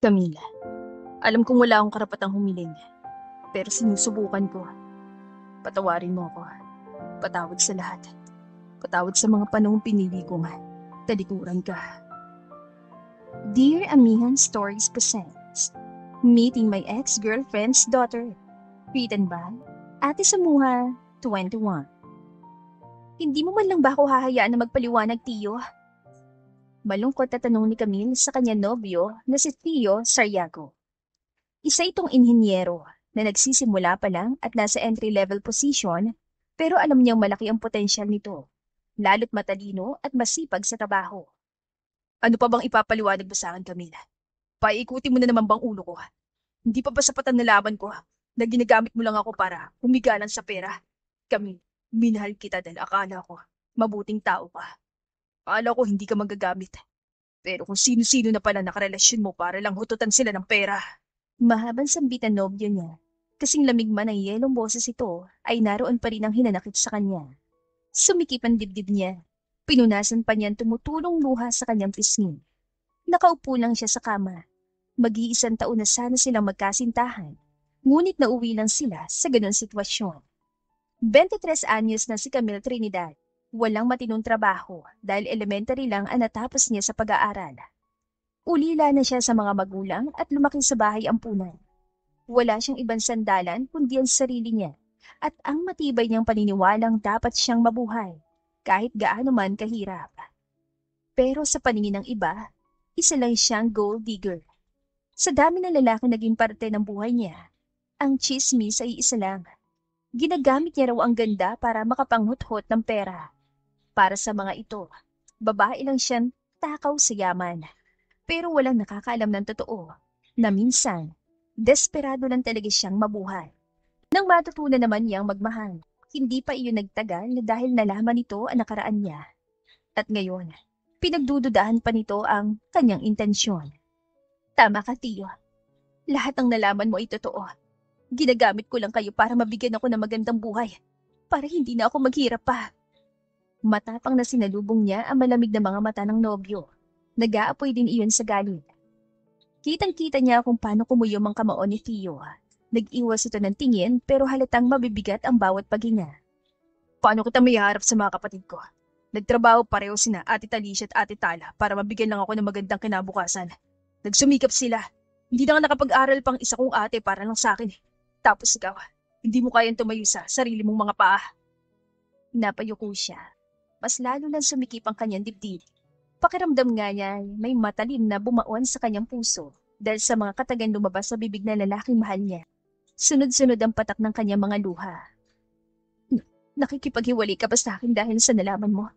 Camila, alam kong wala akong karapatang humiling, pero sinusubukan ko. Patawarin mo ako. Patawad sa lahat. Patawad sa mga panahong pinili kong talikuran ka. Dear Amihan Stories presents Meeting My Ex-Girlfriend's Daughter. Written by Ate Samuha, 21. Hindi mo man lang ba ako hahayaan na magpaliwanag, Tiyo? Malungkot na tanong ni Camille sa kanyang nobyo na si Tio Saryago. Isa itong inhinyero na nagsisimula pa lang at nasa entry-level position, pero alam niyang malaki ang potensyal nito, lalo't matalino at masipag sa trabaho. Ano pa bang ipapaliwanag mo sa akin, Camille? Paikuti mo na naman bang ulo ko? Hindi pa ba sapat ang nalaman ko na ginagamit mo lang ako para humigalan sa pera? Camille, minahal kita dahil akala ko mabuting tao ka. Akala ko hindi ka magagamit. Pero kung sino-sino na pala nakarelasyon mo para lang hututan sila ng pera. Mahabang sambit ang nobyo niya. Kasing lamig man ang yelong boses ito, ay naroon pa rin ang hinanakit sa kanya. Sumikip ang dibdib niya. Pinunasan pa niyan tumutulong luha sa kanyang pisngi. Nakaupo lang siya sa kama. Mag-iisang taon na sana silang magkasintahan. Ngunit nauwi lang sila sa ganun sitwasyon. 23 anyos na si Camille Trinidad. Walang matinong trabaho dahil elementary lang ang natapos niya sa pag-aaral. Ulila na siya sa mga magulang at lumaki sa bahay ampunan. Wala siyang ibang sandalan kundi ang sarili niya at ang matibay niyang paniniwalang dapat siyang mabuhay kahit gaano man kahirap. Pero sa paningin ng iba, isa lang siyang gold digger. Sa dami ng lalaki naging parte ng buhay niya, ang tsismis ay isa lang. Ginagamit niya raw ang ganda para makapanghut-hot ng pera. Para sa mga ito, babae lang siyang takaw sa yaman. Pero walang nakakaalam ng totoo na minsan, desperado lang talaga siyang mabuhay. Nang matutunan naman niyang magmahal, hindi pa iyon nagtagal na dahil nalaman nito ang nakaraan niya. At ngayon, pinagdududahan pa nito ang kanyang intensyon. Tama ka, Tiyo. Lahat ng nalaman mo ay totoo. Ginagamit ko lang kayo para mabigyan ako ng magandang buhay. Para hindi na ako maghirap pa. Matapang na sinalubong niya ang malamig na mga mata ng nobyo. Nag-aapoy din iyon sa galit. Kitang-kita niya kung paano kumuyom ang kamao ni Tio. Nag-iwas ito ng tingin pero halatang mabibigat ang bawat paghinga. Paano kita maiharap sa mga kapatid ko? Nagtrabaho pareho sina Ate Talisha at Ate Tala para mabigyan lang ako ng magandang kinabukasan. Nagsumikap sila. Hindi na nga nakapag-aral pang isa kong ate para lang sa akin. Tapos ikaw, hindi mo kayang tumayo sa sarili mong mga paa. Napayuko siya. Mas lalo lang sumikip ang kanyang dibdib. Pakiramdam nga niya ay may matalim na bumaon sa kanyang puso dahil sa mga katagang lumabas sa bibig na lalaking mahal niya. Sunod-sunod ang patak ng kanyang mga luha. Nakikipaghiwalay ka ba sa akin dahil sa nalaman mo?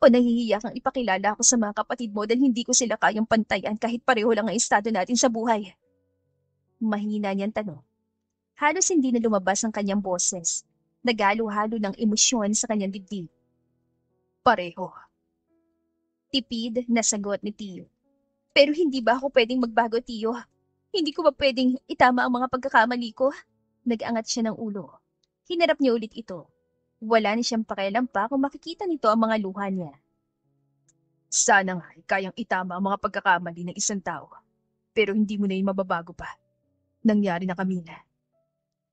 O nahihiya kang ipakilala ako sa mga kapatid mo dahil hindi ko sila kayang pantayan kahit pareho lang ang estado natin sa buhay? Mahina niyang tanong. Halos hindi na lumabas ang kanyang boses. Nagalo-halo ng emosyon sa kanyang dibdib. Pareho. Tipid na sagot ni Tio. Pero hindi ba ako pwedeng magbago, Tio? Hindi ko ba pwedeng itama ang mga pagkakamali ko? Nag-angat siya ng ulo. Hinarap niya ulit ito. Wala na siyang pakialam pa kung makikita nito ang mga luha niya. Sana nga kayang itama ang mga pagkakamali ng isang tao. Pero hindi mo na yung mababago pa. Nangyari na kami na.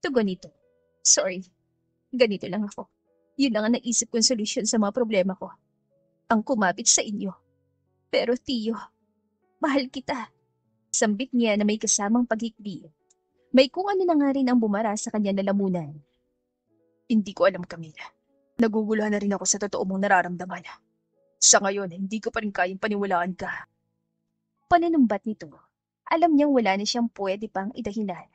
Tugon nito. Sorry. Ganito lang ako. Yun lang ang naisip kong solusyon sa mga problema ko. Ang kumapit sa inyo. Pero Tio, mahal kita. Sambit niya na may kasamang paghikbi. May kung ano na nga rin ang bumara sa kanya na lamunan. Hindi ko alam, Camila. Naguguluhan na rin ako sa totoo mong nararamdaman. Sa ngayon, hindi ko pa rin kayang paniwalaan ka. Pananumbat nito, alam niyang wala na siyang pwede pang idahilan.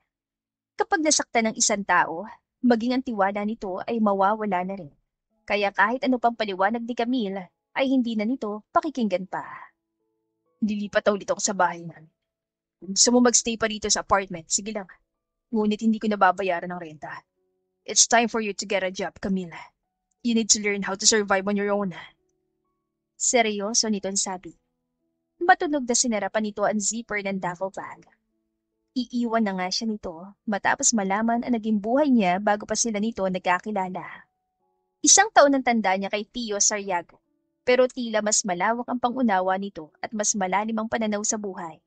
Kapag nasaktan ng isang tao, maging ang tiwala nito ay mawawala na rin. Kaya kahit ano pang paliwanag ni Camille, ay hindi na nito pakikinggan pa. Lilipat ulit ako sa bahay namin. Kung gusto mo magstay pa rito sa apartment, sige lang. Ngunit hindi ko nababayaran ng renta. It's time for you to get a job, Camille. You need to learn how to survive on your own. Seryoso nito'ng sabi. Matunog na sinarapan nito ang zipper ng duffel bag. Iiwan na nga siya nito matapos malaman ang naging buhay niya bago pa sila nito nagkakilala. Isang taon ang tanda niya kay Tio Saryago, pero tila mas malawak ang pangunawa nito at mas malalim ang pananaw sa buhay.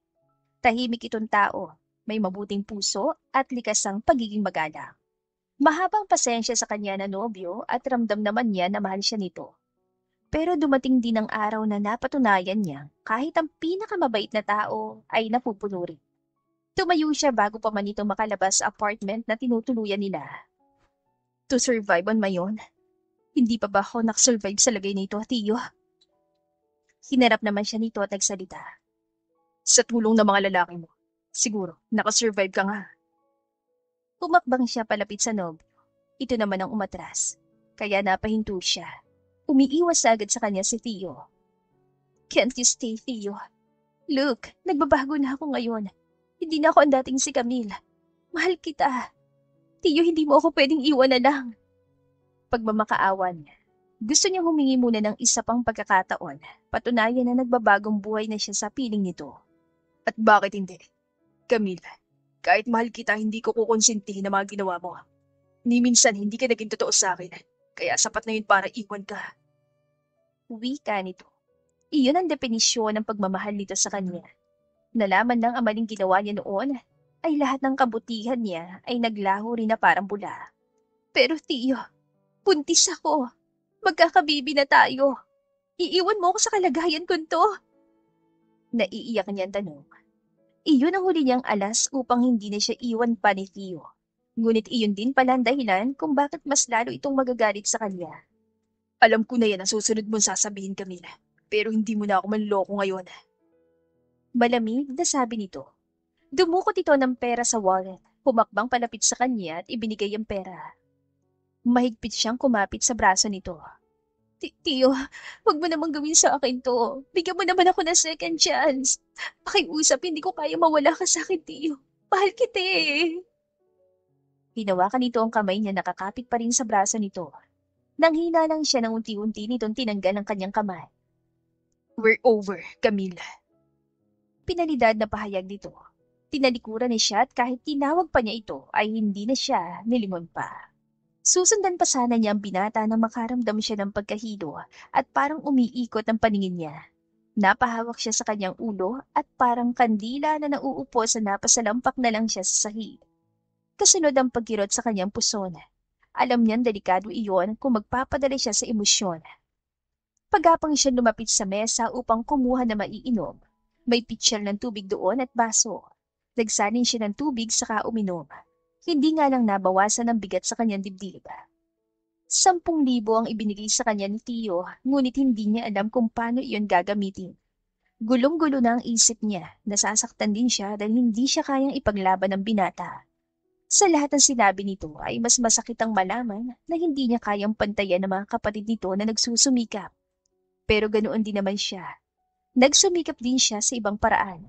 Tahimik itong tao, may mabuting puso at likas ang pagiging magalang. Mahabang pasensya sa kanya na nobyo at ramdam naman niya na mahal siya nito. Pero dumating din ang araw na napatunayan niya kahit ang pinakamabait na tao ay napupuno rin. Tumayo siya bago pa man ito makalabas sa apartment na tinutuluyan nila. To survive on my own, hindi pa ba ako nakasurvive sa lagay nito, Tiyo? Hinarap naman siya nito at nagsalita. Sa tulong ng mga lalaki mo, siguro nakasurvive ka nga. Umakbang siya palapit sa nobyo. Ito naman ang umatras. Kaya napahinto siya. Umiiwas agad sa kanya si Tiyo. Can't you stay, Tiyo? Look, nagbabago na ako ngayon. Hindi na ako ang dating si Camille. Mahal kita. Tiyo, hindi mo ako pwedeng iwan na lang. Pagmamakaawan niya, gusto niyang humingi muna ng isa pang pagkakataon. Patunayan na nagbabagong buhay na siya sa piling nito. At bakit hindi? Camille, kahit mahal kita, hindi ko kukonsintihin na mga ginawa mo. Ni minsan hindi ka naging totoo sa akin. Kaya sapat na yun para iwan ka. Wika nito. Iyon ang definisyon ng pagmamahal nito sa kanya. Nalaman ng amaling ginawa niya noon, ay lahat ng kabutihan niya ay naglaho rin na parang bula. Pero Tiyo, buntis ako. Magkakabibi na tayo. Iiwan mo ako sa kalagayan ko to. Naiiyak niya ang tanong. Iyon ang huli niyang alas upang hindi na siya iwan pa ni Tiyo. Ngunit iyon din pala ang dahilan kung bakit mas lalo itong magagalit sa kanya. Alam ko na yan ang susunod mong sasabihin, Camila. Pero hindi mo na ako manloko ngayon. Malamig na sabi nito. Dumukot ito ng pera sa wallet. Humakbang palapit sa kanya at ibinigay ang pera. Mahigpit siyang kumapit sa braso nito. Tiyo, wag mo namang gawin sa akin to. Bigyan mo naman ako ng second chance. Pakiusap, hindi ko kaya mawala ka sa akin, Tiyo. Mahal kita eh. Hinawakan nito ang kamay niya nakakapit pa rin sa braso nito. Nanghina lang siya ng unti-unti nitong tinanggal ang kanyang kamay. We're over, Camila. Pinalidad na pahayag nito. Tinalikuran ni siya at kahit tinawag pa niya ito ay hindi na siya nilingon pa. Susundan pa sana niya ang binata nang makaramdam siya ng pagkahilo at parang umiikot ang paningin niya. Napahawak siya sa kanyang ulo at parang kandila na nauupo sa napasalampak na lang siya sa sahig. Kasunod ang pagkirot sa kanyang puson. Alam niyang delikado iyon kung magpapadala siya sa emosyon. Pagapang siya lumapit sa mesa upang kumuha na maiinom. May pitcher ng tubig doon at baso. Nagsalin siya ng tubig saka uminom. Hindi nga lang nabawasan ang bigat sa kanyang dibdib. 10,000 ang ibinigay sa kanya ni Tiyo, ngunit hindi niya alam kung paano iyon gagamitin. Gulong-gulo na ang isip niya, nasasaktan din siya dahil hindi siya kayang ipaglaban ng binata. Sa lahat ng sinabi nito ay mas masakit ang malaman na hindi niya kayang pantayan ng mga kapatid nito na nagsusumikap. Pero ganoon din naman siya. Nagsumikap din siya sa ibang paraan.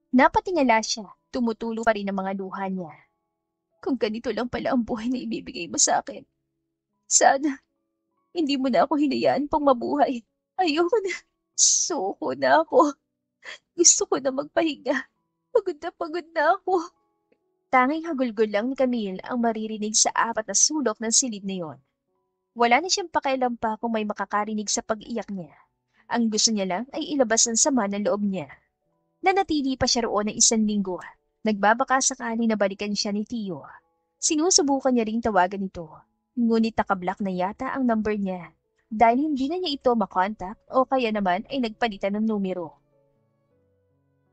Napatingala siya, tumutulo pa rin ang mga luha niya. Kung ganito lang pala ang buhay na ibibigay mo sa akin. Sana, hindi mo na ako hinayaan pang mabuhay. Ayoko na. Suko na ako. Gusto ko na magpahinga. Pagod na ako. Tanging hagulgol lang ni Camille ang maririnig sa apat na sulok ng silid na yon. Wala na siyang pakialam pa kung may makakarinig sa pag-iyak niya. Ang gusto niya lang ay ilabas ang sama ng loob niya. Nanatili pa siya roon ng 1 linggo. Nagbabaka sakali na balikan siya ni Tiyo. Sinusubukan niya ring tawagan ito. Ngunit nakablock na yata ang number niya. Dahil hindi na niya ito makontak o kaya naman ay nagpalitan ng numero.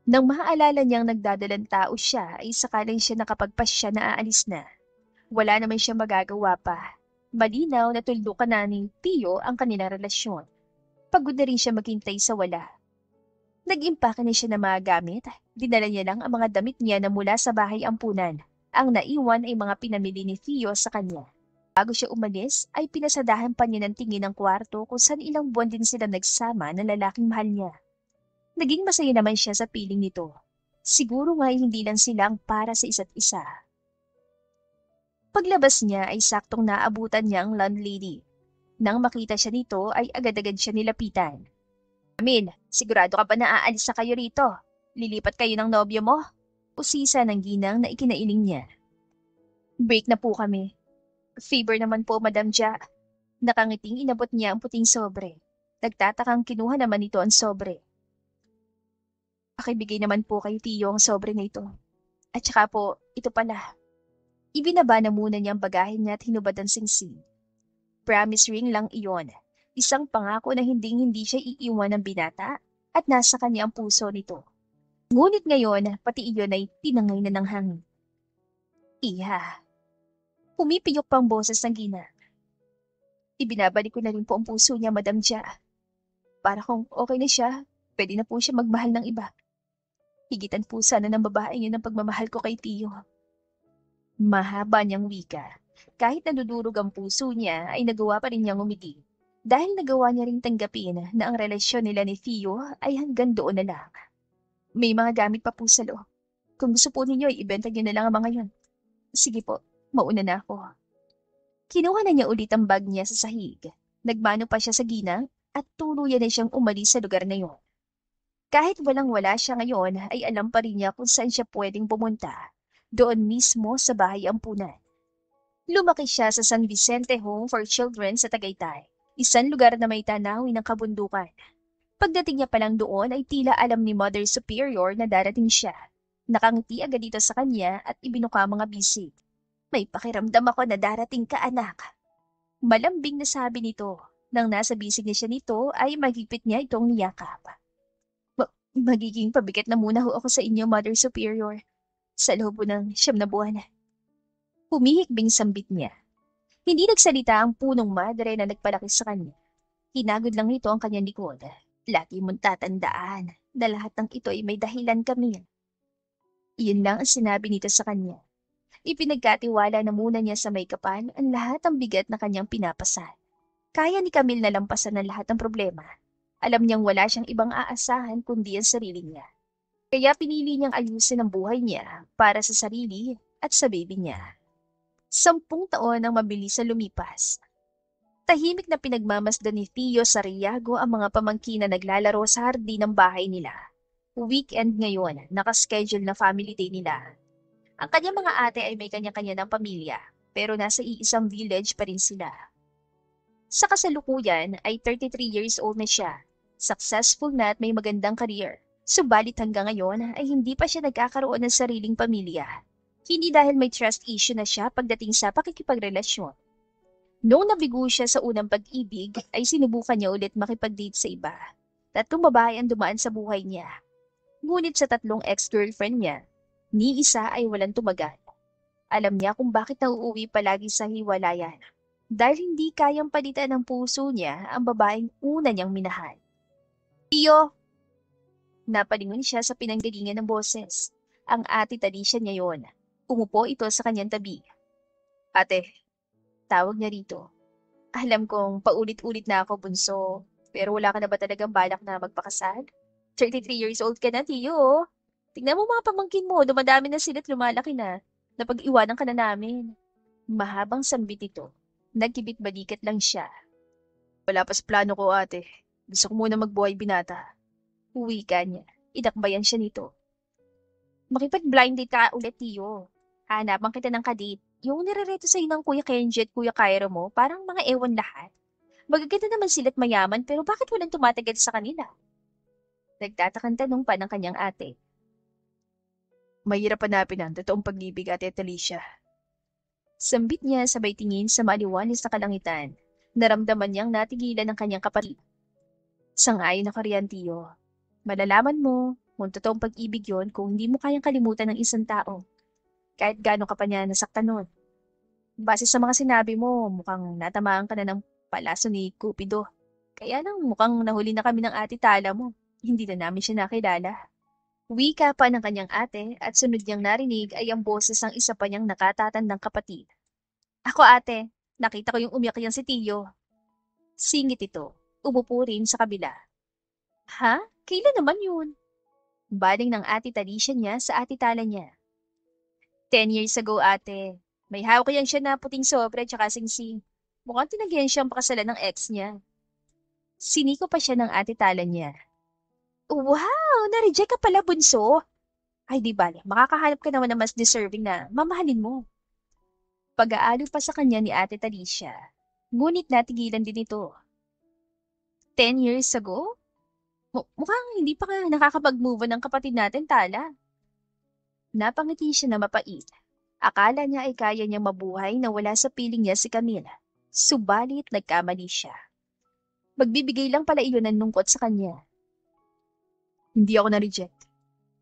Nang maaalala niyang nagdadalang tao siya ay sakalang siya nakapagpasya na aalis na. Wala naman siya magagawa pa. Malinaw na tuldukan na ni Tiyo ang kanilang relasyon. Pagod na rin siya maghintay sa wala. Nag-impake na siya ng mga gamit. Dinala niya lang ang mga damit niya na mula sa bahay ampunan. Ang naiwan ay mga pinamili ni Theo sa kanya. Bago siya umalis, ay pinasadahan pa niya ng tingin ng kwarto kung saan ilang buwan din sila nagsama ng lalaking mahal niya. Naging masaya naman siya sa piling nito. Siguro nga hindi lang silang para sa isa't isa. Paglabas niya ay saktong naabutan niya ang landlady. Nang makita siya nito ay agad-agad siya nilapitan. Camille, sigurado ka ba na aalis na kayo rito? Lilipat kayo ng nobyo mo? Usisa ng ginang na ikinailing niya. Break na po kami. Fever naman po, Madam Ja. Nakangiting inabot niya ang puting sobre. Nagtatakang kinuha naman nito ang sobre. Pakibigay naman po kay Tio ang sobre na ito. At saka po, ito pala. Ibinaba na muna niya ang bagahe niya at hinubad ang singsing. Promise ring lang iyon. Isang pangako na hindi siya iiwan ng binata at nasa kanya ang puso nito. Ngunit ngayon, pati iyon ay tinangay na ng hangin. Iha. Pumipiyok pang boses ng Gina. Ibinabalik ko na rin po ang puso niya, Madam Jia. Para kung okay na siya, pwede na po siya magmahal ng iba. Higitan po sana ng babae yun ang pagmamahal ko kay Tio. Mahaba niyang wika. Kahit nadudurog ang puso niya, ay nagawa pa rin niyang umiti. Dahil nagawa niya ring tanggapin na ang relasyon nila ni Tio ay hanggang doon na lang. May mga gamit pa po sa loob. Kung gusto po ninyo, ibenta niyo na lang ang mga yon. Sige po, mauna na ako. Kinuha na niya ulit ang bag niya sa sahig. Nagmano pa siya sa ginang at tuluyan na siyang umalis sa lugar na yon. Kahit walang-wala siya ngayon, ay alam pa rin niya kung saan siya pwedeng pumunta. Doon mismo sa bahay ampunan. Lumaki siya sa San Vicente Home for Children sa Tagaytay, isang lugar na may tanawin ng kabundukan. Pagdating niya pa lang doon ay tila alam ni Mother Superior na darating siya. Nakangiti agad dito sa kanya at ibinuka mga bisig. May pakiramdam ako na darating ka, anak. Malambing na sabi nito. Nang nasa bisig na siya nito ay mahigpit niya itong niyakap. Magiging pabigat na muna ho ako sa inyo, Mother Superior. Sa loob ng 9 na buwan. Humihikbing sambit niya. Hindi nagsalita ang punong madre na nagpalaki sa kanya. Hinagod lang nito ang kanyang likod. Lagi mong tatandaan na lahat ng ito ay may dahilan kami. Iyon lang ang sinabi nito sa kanya. Ipinagkatiwala na muna niya sa may kapan ang lahat ng bigat na kanyang pinapasan. Kaya ni Camille na lampasan ang lahat ng problema. Alam niyang wala siyang ibang aasahan kundi ang sarili niya. Kaya pinili niyang ayusin ang buhay niya para sa sarili at sa baby niya. 10 taon ang mabilis na lumipas. Tahimik na pinagmamasdan ni Tio Sariago ang mga pamangkin na naglalaro sa hardin ng bahay nila. Weekend ngayon, nakaschedule na family day nila. Ang kanyang mga ate ay may kanya-kanya ng pamilya, pero nasa iisang village pa rin sila. Sa kasalukuyan ay 33 years old na siya. Successful na at may magandang career. Subalit hanggang ngayon ay hindi pa siya nagkakaroon ng sariling pamilya. Hindi dahil may trust issue na siya pagdating sa pakikipagrelasyon. Noong nabigo siya sa unang pag-ibig, ay sinubukan niya ulit makipag-date sa iba. 3 babae ang dumaan sa buhay niya. Ngunit sa 3 ex-girlfriend niya, ni isa ay walang tumagal. Alam niya kung bakit nauuwi palagi sa hiwalayan. Dahil hindi kayang palitan ng puso niya ang babaeng una niyang minahal. Tio! Napalingon siya sa pinanggalingan ng boses. Ang ate Talisha niya yon. Umupo ito sa kanyang tabi. Ate, tawag niya rito. Alam kong paulit-ulit na ako, bunso. Pero wala ka na ba talagang balak na magpakasal? 33 years old ka na, Tio. Tingnan mo mga pamangkin mo, dumadami na sila at lumalaki na. Napag-iwanan ka na namin. Mahabang sambit ito. Nagkibit-balikat lang siya. Wala pa sa plano ko, ate. Gusto ko muna magbuhay binata. Uwi ka niya. Inakbayan siya nito. Makipag-blind date ka ulit, Tio. Hanapan kita ng kadate. Yung nirereto sa'yo ng Kuya Kenji at Kuya Cairo mo, parang mga ewan lahat. Magaganda naman sila't mayaman, pero bakit walang tumatagal sa kanila? Nagtatakang tanong pa ng kanyang ate. Mahirap hanapin ang totoong pag-ibig, Ate Talisha. Sambit niya sabay tingin sa maliwanis na kalangitan. Naramdaman niyang natigilan ng kanyang kapatid. Sang-ayon ako riyan, Tio. Malalaman mo kung totoong pag-ibig yon kung hindi mo kayang kalimutan ng isang tao. Kahit gaano ka pa niya nasaktan nun. Base sa mga sinabi mo, mukhang natamaan ka na ng palaso ni Cupido. Kaya nang mukhang nahuli na kami ng ate Tala mo. Hindi na namin siya nakilala. Wika pa ng kanyang ate at sunod niyang narinig ay ang boses ng isa pa niyang nakatatandang kapatid. Ako ate, nakita ko yung umiyak niyang si Tio. Singit ito, umupo rin sa kabila. Ha? Kailan naman yun? Baling ng ate Talisha niya sa ate Tala niya. 10 years ago, ate. May hawak yan siya na puting sobre at saka singsing. Mukhang tinagyan siyang pakasalan ng ex niya. Siniko pa siya ng ate Tala niya. Wow! Na-reject ka pala, bunso. Ay di bale, makakahanap ka naman na mas deserving na mamahalin mo. Pag-aalo pa sa kanya ni ate Talisha. Ngunit natigilan din ito. 10 years ago? Mukhang hindi pa ka nakakapag-move on ng kapatid natin, Tala. Napangiti siya na mapait. Akala niya ay kaya niyang mabuhay na wala sa piling niya si Camila. Subalit nagkamali siya. Magbibigay lang pala iyon ng lungkot sa kanya. Hindi ako na-reject.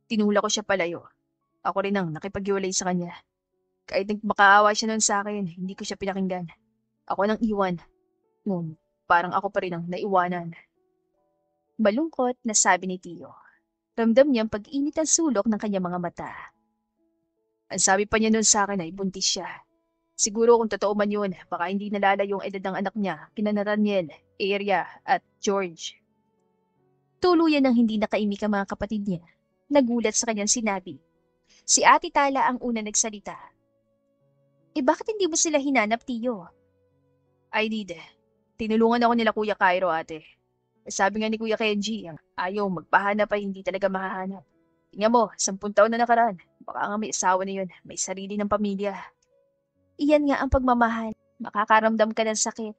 Tinula ko siya palayo. Ako rin ang nakipaghiwalay sa kanya. Kahit makaawa siya nun sa akin, hindi ko siya pinakinggan. Ako nang iwan. Parang ako pa rin ang naiwanan. Malungkot na sabi ni Tio. Ramdam niyang pag-init ang sulok ng kanyang mga mata. Ang sabi pa niya nun sa akin ay buntis siya. Siguro kung totoo man yun, baka hindi nalala yung edad ng anak niya, kina Nathaniel, Aria, at George. Tuluyan ng hindi nakaimik ang mga kapatid niya. Nagulat sa kanyang sinabi. Si Ate Tala ang una nagsalita. Bakit hindi mo sila hinanap, Tio? I did. Tinulungan ako nila Kuya Cairo, ate. Sabi nga ni Kuya Kenji, ang ayaw magpahanap ay hindi talaga mahahanap. Tingnan mo, 10 taon na nakaraan. Baka nga may asawa na yun, may sarili ng pamilya. Iyan nga ang pagmamahal. Makakaramdam ka ng sakit.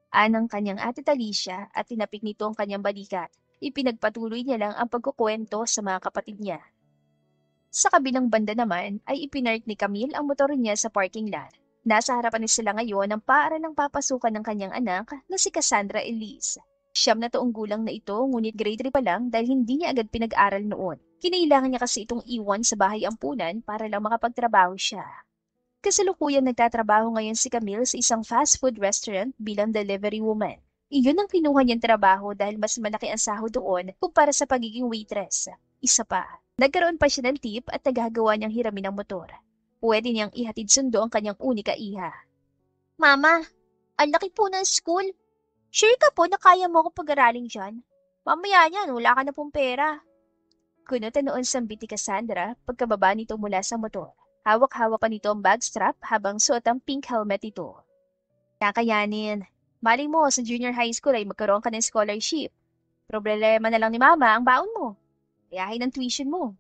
Anang kanyang Ate Talisha at tinapik nito ang kanyang balikat. Ipinagpatuloy niya lang ang pagkukwento sa mga kapatid niya. Sa kabilang banda naman ay ipinark ni Camille ang motor niya sa parking lot. Nasa harapan niya sila ngayon ng paaralang papasukan ng kanyang anak na si Cassandra Elise. 9 gulang na ito ngunit grade 3 pa lang dahil hindi niya agad pinag-aral noon. Kinailangan niya kasi itong iwan sa bahay ampunan para lang makapagtrabaho siya. Kasalukuyan nagtatrabaho ngayon si Camille sa isang fast food restaurant bilang delivery woman. Iyon ang kinuha niyang trabaho dahil mas malaki ang sahod doon kumpara sa pagiging waitress. Isa pa, nagkaroon pa siya ng tip at nagagawa niyang hiramin ang motor. Pwede niyang ihatid sundo ang kanyang unika iha. Mama, ang laki po ng school. Sure ka po na kaya mo akong pag-aralin dyan? Mamaya niyan, wala ka na pong pera. Kunutan noon sambit ni Cassandra pagkababa nito mula sa motor. Hawak-hawak pa nito ang bag strap habang suot ang pink helmet ito. Kakayanin. Malay mo, sa junior high school ay magkaroon ka ng scholarship. Problema na lang ni Mama ang baon mo. Kayahin ang tuition mo.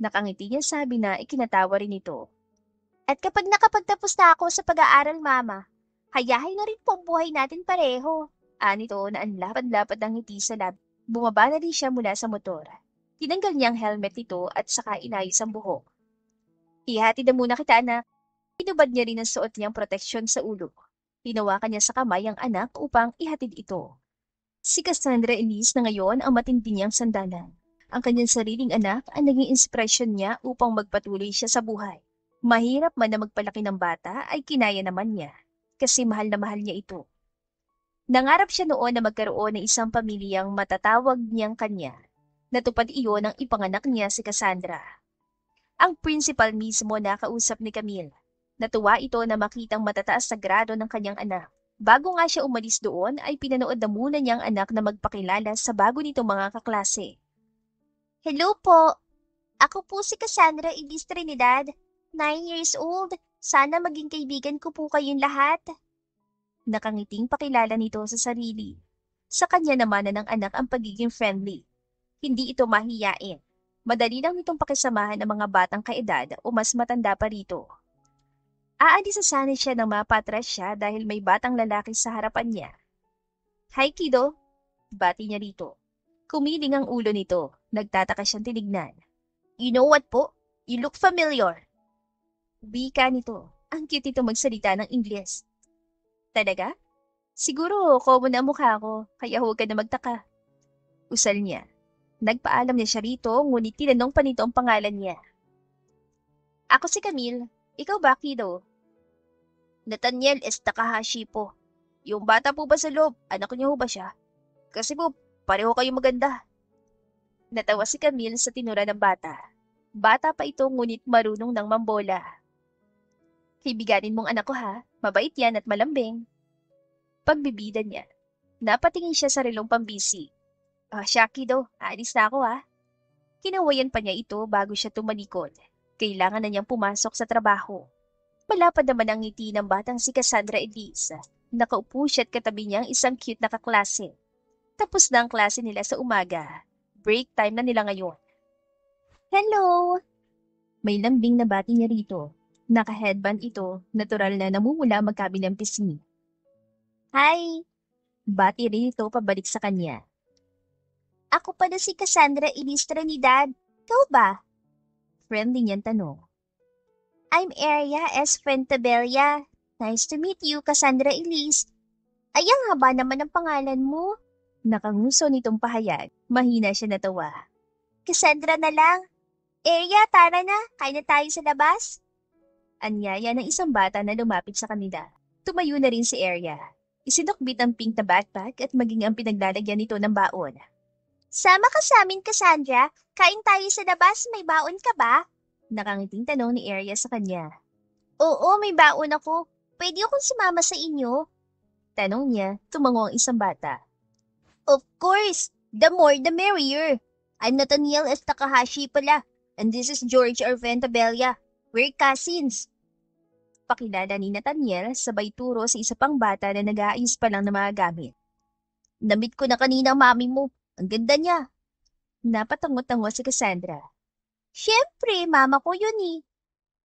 Nakangiti niya sabi na ikinatawa rin ito. At kapag nakapagtapos na ako sa pag-aaral, Mama, hayahay na rin po ang buhay natin pareho. Anito na ang lapad-lapad ng ngiti sa labi. Bumaba na rin siya mula sa motor. Tinanggal niya ang helmet nito at saka inayos ang buhok. Ihatid na muna kita, anak. Pinubad niya rin ang suot niyang proteksyon sa ulo. Hinawakan niya sa kamay ang anak upang ihatid ito. Si Cassandra Elise na ngayon ang matindi niyang sandalan. Ang kanyang sariling anak ang naging inspirasyon niya upang magpatuloy siya sa buhay. Mahirap man na magpalaki ng bata ay kinaya naman niya kasi mahal na mahal niya ito. Nangarap siya noon na magkaroon ng isang pamilyang matatawag niyang kanya. Natupad iyon ang ipanganak niya si Cassandra. Ang principal mismo na kausap ni Camille. Natuwa ito na makitang matataas sa grado ng kanyang anak. Bago nga siya umalis doon ay pinanood na muna niyang anak na magpakilala sa bago nitong mga kaklase. Hello po! Ako po si Cassandra Elise Trinidad, 9 years old. Sana maging kaibigan ko po kayong lahat. Nakangiting pakilala nito sa sarili. Sa kanya naman na ng anak ang pagiging friendly. Hindi ito mahiyain. Madali lang nitong pakisamahan ng mga batang kaedad o mas matanda pa rito. Aalisasanay siya nang mapatras siya dahil may batang lalaki sa harapan niya. Hi, kiddo! Bati niya rito. Kumiling ang ulo nito. Nagtataka siyang tinignan. You know what po? You look familiar. Wika nito. Ang cute ito magsalita ng Ingles. Talaga? Siguro common na mukha ko, kaya huwag ka na magtaka. Usal niya. Nagpaalam niya siya rito, ngunit tinanong pa nito ang pangalan niya. Ako si Camille. Ikaw ba, kiddo? Nathaniel S. Takahashi po. Yung bata po ba sa loob? Anak niyo ba siya? Kasi po, pareho kayo maganda. Natawa si Camille sa tinura ng bata. Bata pa ito ngunit marunong ng mambola. Kaibiganin mong anak ko ha, mabait yan at malambing. Pagbibida niya, napatingin siya sa relong pambisi. Siya kiddo, aalis na ako ha. Kinawayan pa niya ito bago siya tumalikod. Kailangan na niyang pumasok sa trabaho. Malapad naman ang ngiti ng batang si Cassandra Elise. Nakaupo siya at katabi niya ang isang cute na kaklase. Tapos na ang klase nila sa umaga. Break time na nila ngayon. Hello! May lambing na bati niya rito. Naka-headband ito, natural na namumula magkabilang pisngi. Hi! Bati rin ito pabalik sa kanya. Ako pala si Cassandra Elise Trinidad. Ikaw ba? Friendly niyang tanong. I'm Aria S. Fuentabella. Nice to meet you, Cassandra Elise. Ay, ang haba naman ang pangalan mo. Nakanguso nitong pahayag. Mahina siya natawa. Cassandra na lang. Aria, tara na. Kain na tayo sa labas. Anyaya ng isang bata na lumapit sa kanila. Tumayo na rin si Aria. Isinukbit ang pink na backpack at maging ang pinaglalagyan nito ng baon. Sama ka sa amin, Cassandra. Kain tayo sa labas. May baon ka ba? Nakangiting tanong ni Aria sa kanya. Oo, may baon ako. Pwede akong sumama sa inyo? Tanong niya, tumango ang isang bata. Of course! The more the merrier. I'm Nathaniel S. Takahashi pala. And this is George Arventabella. We're cousins. Pakilala ni Nathaniel sabay turo sa isa pang bata na nag-aayos pa lang ng mga gamit. Namit ko na kanina ang mami mo. Ang ganda niya. Napatango-tango si Cassandra. Siyempre, mama ko yun eh.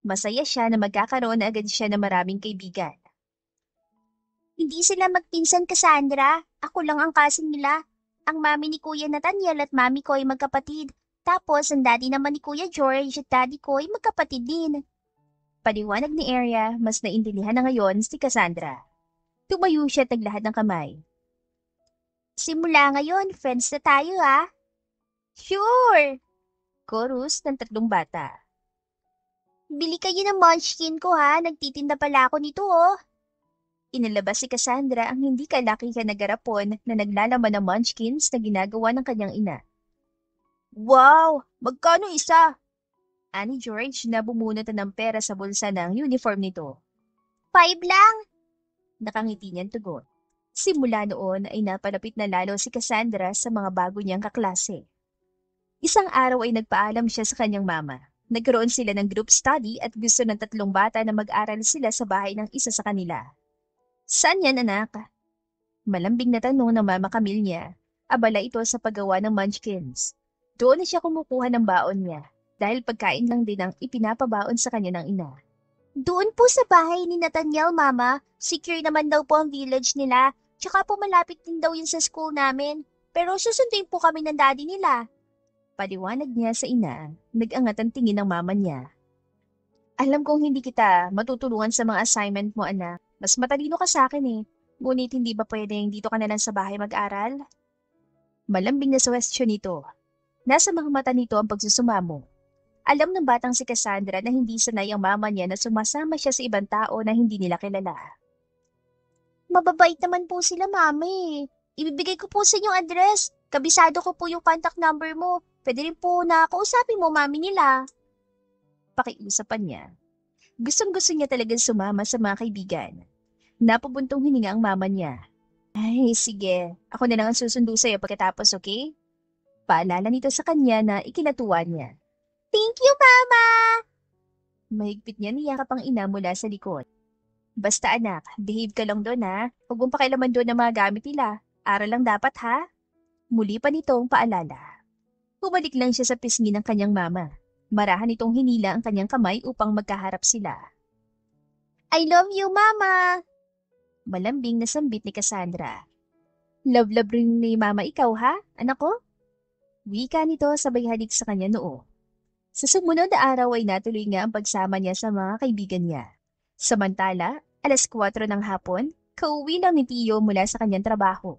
Masaya siya na magkakaroon na agad siya ng maraming kaibigan. Hindi sila magpinsan, Cassandra. Ako lang ang cousin nila. Ang mami ni Kuya Nathaniel at mami ko ay magkapatid. Tapos ang daddy naman ni Kuya George at daddy ko ay magkapatid din. Paliwanag ni Aria, mas naintindihan na ngayon si Cassandra. Tumayo siya taglahad ng kamay. Simula ngayon, friends na tayo ah. Sure! Chorus ng tatlong bata. Bili kayo ng munchkin ko ha, nagtitinda pala ako nito oh. Inilabas si Cassandra ang hindi kalaki na garapon na naglalaman ng munchkins na ginagawa ng kanyang ina. Wow! Magkano isa? Ani George na bumunot ng pera sa bulsa ng uniform nito. 5 lang! Nakangiti niyang tugon. Simula noon ay napalapit na lalo si Cassandra sa mga bago niyang kaklase. Isang araw ay nagpaalam siya sa kanyang mama. Nagkaroon sila ng group study at gusto ng tatlong bata na mag-aral sila sa bahay ng isa sa kanila. Saan yan, anak? Malambing na tanong ng mama Camille niya. Abala ito sa paggawa ng munchkins. Doon na siya kumukuha ng baon niya dahil pagkain lang din ang ipinapabaon sa kanya ng ina. Doon po sa bahay ni Nathaniel, mama. Secure naman daw po ang village nila. Tsaka po malapit din daw yun sa school namin. Pero susunduin po kami ng daddy nila. Paliwanag niya sa ina, nag-angat ang tingin ng mama niya. Alam kong hindi kita matutulungan sa mga assignment mo, anak. Mas matalino ka sa akin eh. Ngunit hindi ba pwedeng dito ka na lang sa bahay mag-aral? Malambing na suwestyon nito. Nasa mga mata nito ang pagsusumamo. Alam ng batang si Cassandra na hindi sanay ang mama niya na sumasama siya sa ibang tao na hindi nila kilala. Mababait naman po sila, mami. Ibibigay ko po sa inyong address. Kabisado ko po yung contact number mo. Pwede rin po na kausapin mo mami nila. Pakiusapan niya. Gustong-gusto niya talagang sumama sa mga kaibigan. Napabuntong hininga ang mama niya. Ay, sige. Ako na lang ang susundo sa'yo pagkatapos, okay? Paalala nito sa kanya na ikinatuwa niya. Thank you, Mama! Mahigpit niya niyakap ang ina mula sa likod. Basta anak, behave ka lang doon ha. Huwag mong pakialaman doon ang mga gamit nila. Aral lang dapat ha. Muli pa nitong paalala. Bumalik lang siya sa pisngi ng kanyang mama. Marahan itong hinila ang kanyang kamay upang magkaharap sila. I love you, Mama! Malambing na sambit ni Cassandra. Love rin ni Mama ikaw ha, anak ko? Wika nito sabay halik sa kanya noo. Sa sumunod na araw ay natuloy nga ang pagsama niya sa mga kaibigan niya. Samantala, 4:00 ng hapon, kauwi lang ni Tio mula sa kanyang trabaho.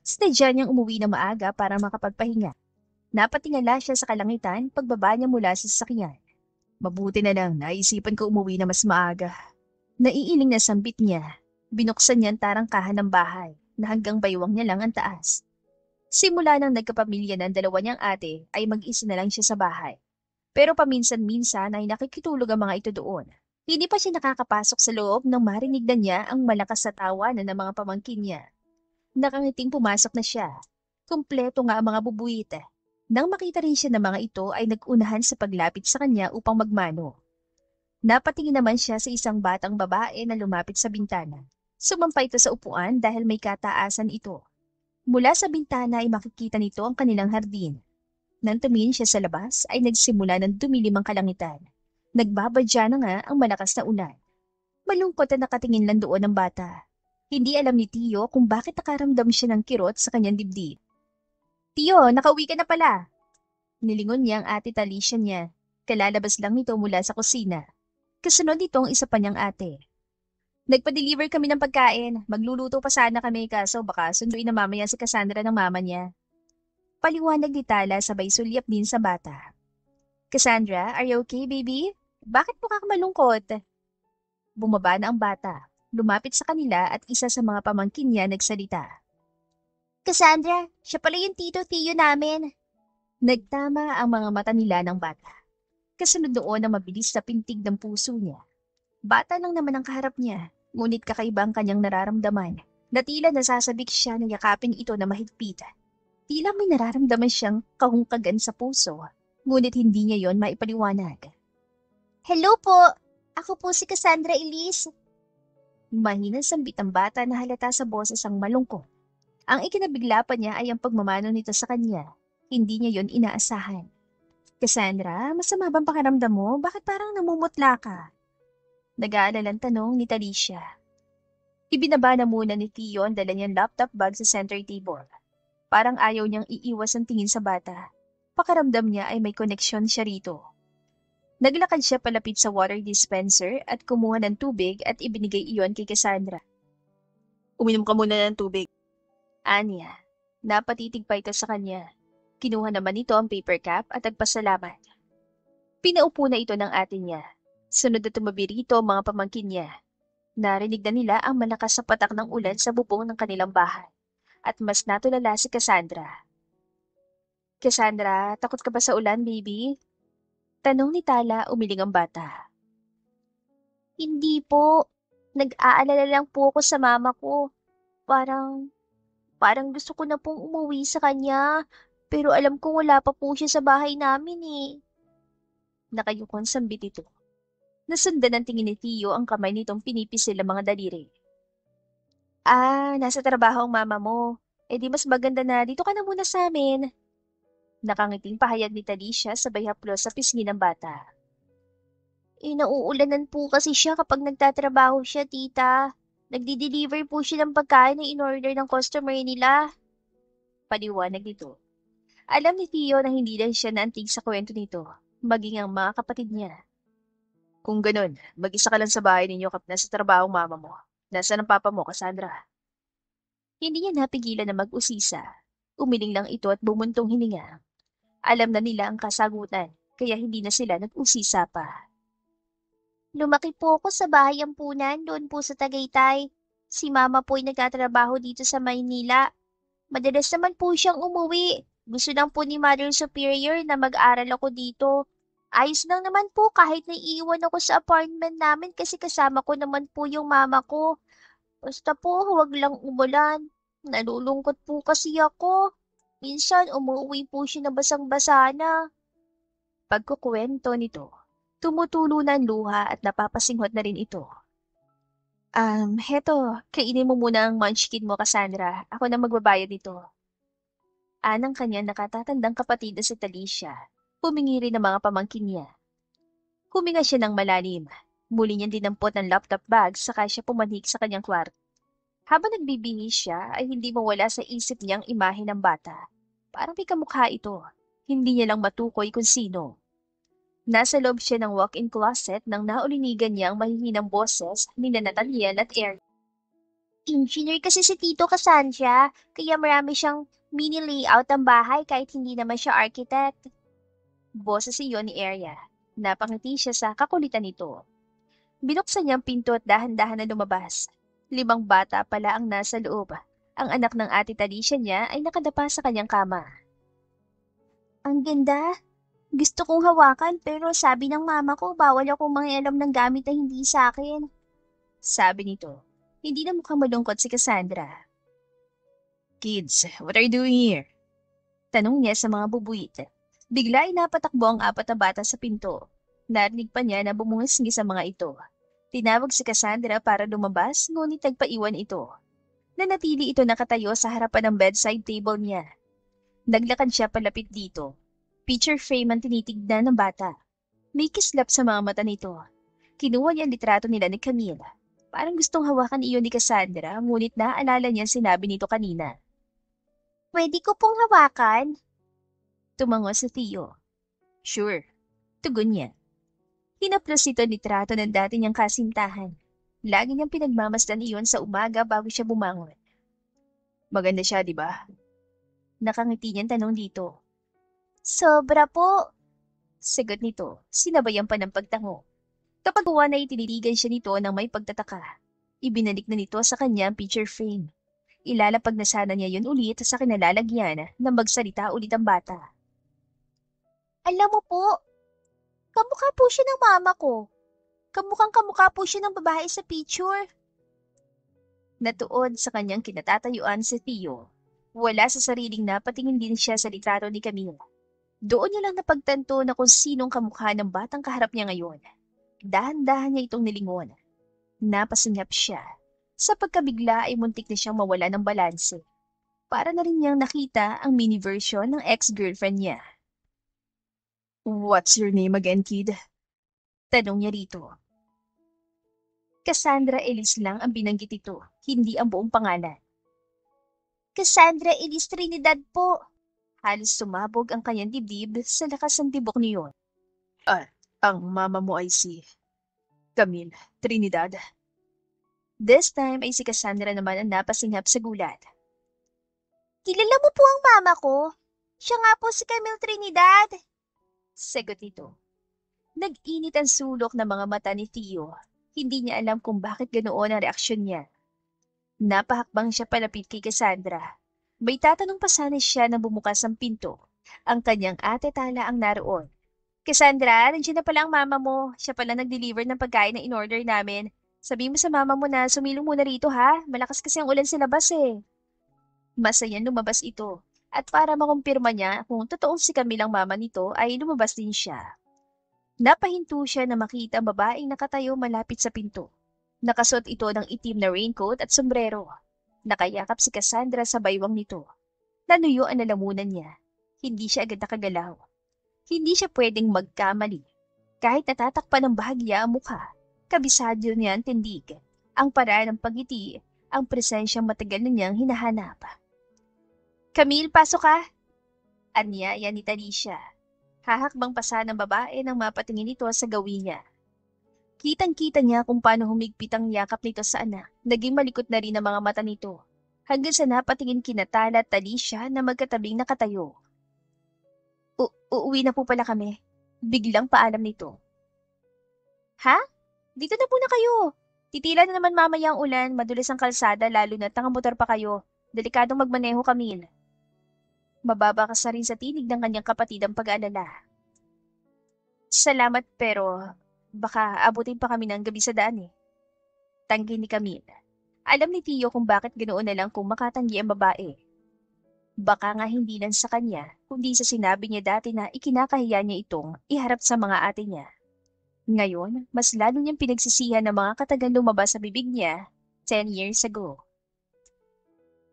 Sinadya niyang umuwi na maaga para makapagpahinga. Napatingala siya sa kalangitan pagbaba niya mula sa sasakyan. Mabuti na lang, naisipan ko umuwi na mas maaga. Naiiling na sambit niya. Binuksan niya ang tarangkahan ng bahay na hanggang baywang niya lang ang taas. Simula nang nagkapamilya ng dalawa niyang ate ay mag-isa na lang siya sa bahay. Pero paminsan-minsan ay nakikitulog ang mga ito doon. Hindi pa siya nakakapasok sa loob nang marinig na niya ang malakas na tawanan ng mga pamangkin niya. Nakangiting pumasok na siya. Kumpleto nga ang mga bubuwit. Nang makita rin siya ng mga ito ay nag-unahan sa paglapit sa kanya upang magmano. Napatingin naman siya sa isang batang babae na lumapit sa bintana. Sumampa ito sa upuan dahil may kataasan ito. Mula sa bintana ay makikita nito ang kanilang hardin. Nang tumingin siya sa labas ay nagsimula ng dumilim ang kalangitan. Nagbabadya na nga ang malakas na ulan. Malungkot na nakatingin lang doon ang bata. Hindi alam ni Tio kung bakit nakaramdam siya ng kirot sa kanyang dibdib. Tiyo, nakauwi ka na pala. Nilingon niya ang ate Talisha niya. Kalalabas lang nito mula sa kusina. Kasunod nito ang isa pa niyang ate. Nagpa-deliver kami ng pagkain. Magluluto pa sana kami kaso baka sunduin na mamaya si Cassandra ng mama niya. Paliwanag ni Tala sabay sulyap din sa bata. Cassandra, are you okay, baby? Bakit mukha kang malungkot? Bumaba na ang bata. Lumapit sa kanila at isa sa mga pamangkin niya nagsalita. Cassandra, siya pala yung tito-tiyo namin. Nagtama ang mga mata nila ng bata. Kasunod doon ang mabilis na pintig ng puso niya. Bata lang naman ang kaharap niya, ngunit kakaiba ang kanyang nararamdaman na tila nasasabik siya na yakapin ito na mahigpit. Tila may nararamdaman siyang kahungkagan sa puso, ngunit hindi niya yon maipaliwanag. Hello po! Ako po si Cassandra Elise. Mahinang sambit ang bata na halata sa boses ang malungkot. Ang ikinabigla pa niya ay ang pagmamano nito sa kanya. Hindi niya yon inaasahan. Cassandra, masama bang pakiramdam mo? Bakit parang namumutla ka? Nag-aalalang tanong ni Talisha. Ibinaba na muna ni Tio ang dala niyang laptop bag sa center table. Parang ayaw niyang iiwas ang tingin sa bata. Pakiramdam niya ay may koneksyon siya rito. Naglakad siya palapit sa water dispenser at kumuha ng tubig at ibinigay iyon kay Cassandra. Uminom ka muna ng tubig. Anya, napatitig pa ito sa kanya. Kinuha naman ito ang paper cup at nagpasalamat. Pinaupo na ito ng ate niya. Sunod na tumabi rito ang mga pamangkin niya. Narinig na nila ang malakas na patak ng ulan sa bubong ng kanilang bahay. At mas natulala si Cassandra. Cassandra, takot ka ba sa ulan, baby? Tanong ni Tala, umiling ang bata. Hindi po. Nag-aalala lang po ako sa mama ko. Parang gusto ko na pong umuwi sa kanya. Pero alam kong wala pa po siya sa bahay namin eh. Nakayukon sambit ito. Nasundan ng tingin ni Tio ang kamay nitong pinipisil ang mga daliri. Nasa trabaho ang mama mo. Eh di mas maganda na dito ka na muna sa amin. Nakangiting pahayag ni Talisha sabay haplos sa pisngi ng bata. Nauulanan po kasi siya kapag nagtatrabaho siya, tita. Nagdi-deliver po siya ng pagkain na in-order ng customer nila. Paliwanag nito. Alam ni Tio na hindi lang siya naantig sa kwento nito, maging ang mga kapatid niya. Kung ganun, mag-isa ka lang sa bahay ninyo kapag nasa trabaho ang mama mo. Nasaan ang papa mo, Cassandra? Hindi niya napigilan na mag-usisa. Umiling lang ito at bumuntong hininga. Alam na nila ang kasagutan, kaya hindi na sila nag-usisa pa. Lumaki po ako sa bahay ampunan doon po sa Tagaytay. Si mama po ay nagtatrabaho dito sa Maynila. Madalas naman po siyang umuwi. Gusto lang po ni Mother Superior na mag-aral ako dito. Ayos lang naman po kahit naiiwan ako sa apartment namin kasi kasama ko naman po yung mama ko. Basta po huwag lang umulan. Nalulungkot po kasi ako. Minsan umuwi po siya na basang-basa na. Pagkukwento nito, tumutulo na ang luha at napapasinghot na rin ito. Heto, kainin mo muna ang munchkin mo, Cassandra. Ako na magbabayad nito. Anang kanya nakatatandang kapatid na si Talisha. Humingi rin ng mga pamangkin niya. Huminga siya ng malalim. Muli niyang dinampot ang laptop bag saka siya pumanik sa kanyang kwarto. Habang nagbibihis siya ay hindi mawala sa isip niyang imahe ng bata. Parang may kamukha ito. Hindi niya lang matukoy kung sino. Nasa loob siya ng walk-in closet nang naulinigan niya ang mahihinang boses ni Nathaniel at Eric. Engineer kasi si Tito Cassandra, kaya marami siyang mini layout ang bahay kahit hindi naman siya architect. Boses iyon ni Arya. Napangiti siya sa kakulitan nito. Binuksan niya ang pinto at dahan-dahan na lumabas. 5 bata pala ang nasa loob. Ang anak ng ate Talisha niya ay nakadapa sa kanyang kama. Ang ganda. Gusto kong hawakan pero sabi ng mama ko bawal akong mangialam ng gamit na hindi sa akin. Sabi nito. Hindi na mukhang malungkot si Cassandra. Kids, what are you doing here? Tanong niya sa mga bubuit. Bigla ay napatakbo ang 4 na bata sa pinto. Narinig pa niya na bumungisngi sa mga ito. Tinawag si Cassandra para lumabas, ngunit nagpaiwan ito. Nanatili ito nakatayo sa harapan ng bedside table niya. Naglakad siya palapit dito. Picture frame ang tinitignan ng bata. May kislap sa mga mata nito. Kinuha niya ang litrato nila ni Camille. Parang gustong hawakan iyon ni Cassandra, ngunit naaalala niya sinabi nito kanina. Pwede ko pong hawakan? Tumango si Theo. Sure, tugon niya. Hinaplos ito ni Trato ng dati niyang kasintahan. Lagi niyang pinagmamasdan iyon sa umaga bago siya bumangon. Maganda siya, di ba? Nakangiti niyang tanong dito. Sobra po, sagot nito, sinabayan pa ng pagtango. Kapag uwan ay tiniligan siya nito ng may pagtataka. Ibinalik na nito sa kanya ang picture frame. Ilalapag na sana niya yun ulit sa kinalalagyan na magsalita ulit ang bata. Alam mo po, kamukha po siya ng mama ko. Kamukhang kamukha po siya ng babae sa picture. Natuod sa kanyang kinatatayuan si Theo. Wala sa sariling napatingin din siya sa litrato ni Camille. Doon niya lang napagtanto na kung sinong kamukha ng batang kaharap niya ngayon. Dahan-dahan niya itong nilingon. Napasingap siya. Sa pagkabigla ay muntik na siyang mawala ng balanse. Para na rin niyang nakita ang mini version ng ex-girlfriend niya. What's your name again, kid? Tanong niya rito. Cassandra Elise lang ang binanggit ito, hindi ang buong pangalan. Cassandra Elise Trinidad po. Halos sumabog ang kanyang dibdib sa lakas ng tibok niyon. Ang mama mo ay si Camille Trinidad. This time ay si Cassandra naman ang napasinghap sa gulat. Kilala mo po ang mama ko? Siya nga po si Camille Trinidad. Sagot nito. Nag-init ang sulok ng mga mata ni Theo. Hindi niya alam kung bakit ganoon ang reaksyon niya. Napahakbang siya palapit kay Cassandra. May tatanong pa sana siya nang bumukas ang pinto. Ang kanyang ate Tala ang naroon. Cassandra, nandiyan na pala ang mama mo. Siya pala nag-deliver ng pagkain na in-order namin. Sabi mo sa mama mo na sumilong muna rito ha. Malakas kasi ang ulan sa labas eh. Masaya lumabas ito. At para makumpirma niya kung totoong si Camilang mama nito ay lumabas din siya. Napahinto siya na makita ang babaeng nakatayo malapit sa pinto. Nakasuot ito ng itim na raincoat at sombrero. Nakayakap si Cassandra sa baywang nito. Nanuyo ang lalamunan niya. Hindi siya agad nakagalaw. Hindi siya pwedeng magkamali. Kahit natatakpan ng bahagya ang mukha, kabisado niya ang tindig. Ang paraan ng pagiti, ang presensyang matagal na niyang hinahanap. Camille, pasok ka! Anyaya ni Talisha. Hahakbang pasa ng babae nang mapatingin ito sa gawin niya. Kitang-kita niya kung paano humigpit ang yakap nito sa anak. Naging malikot na rin ang mga mata nito. Hanggang sa napatingin kina Tala at Talisha na magkatabing nakatayo. Uuwi na po pala kami. Biglang paalam nito. Ha? Dito na po na kayo. Titila na naman mamaya ang ulan, madulas ang kalsada lalo na't nangamotor pa kayo. Delikadong magmaneho, Camille. Mababa ka sa rin sa tinig ng kanyang kapatid ang pag-aalala. Salamat pero baka abutin pa kami ng gabi sa daan eh. Tanggi ni Camille. Alam ni Tio kung bakit ganoon na lang kung makatanggi ang babae. Baka nga hindi lang sa kanya, kundi sa sinabi niya dati na ikinakahiya niya itong iharap sa mga ate niya. Ngayon, mas lalo niyang pinagsisihan ng mga katagang lumabas sa bibig niya 10 years ago.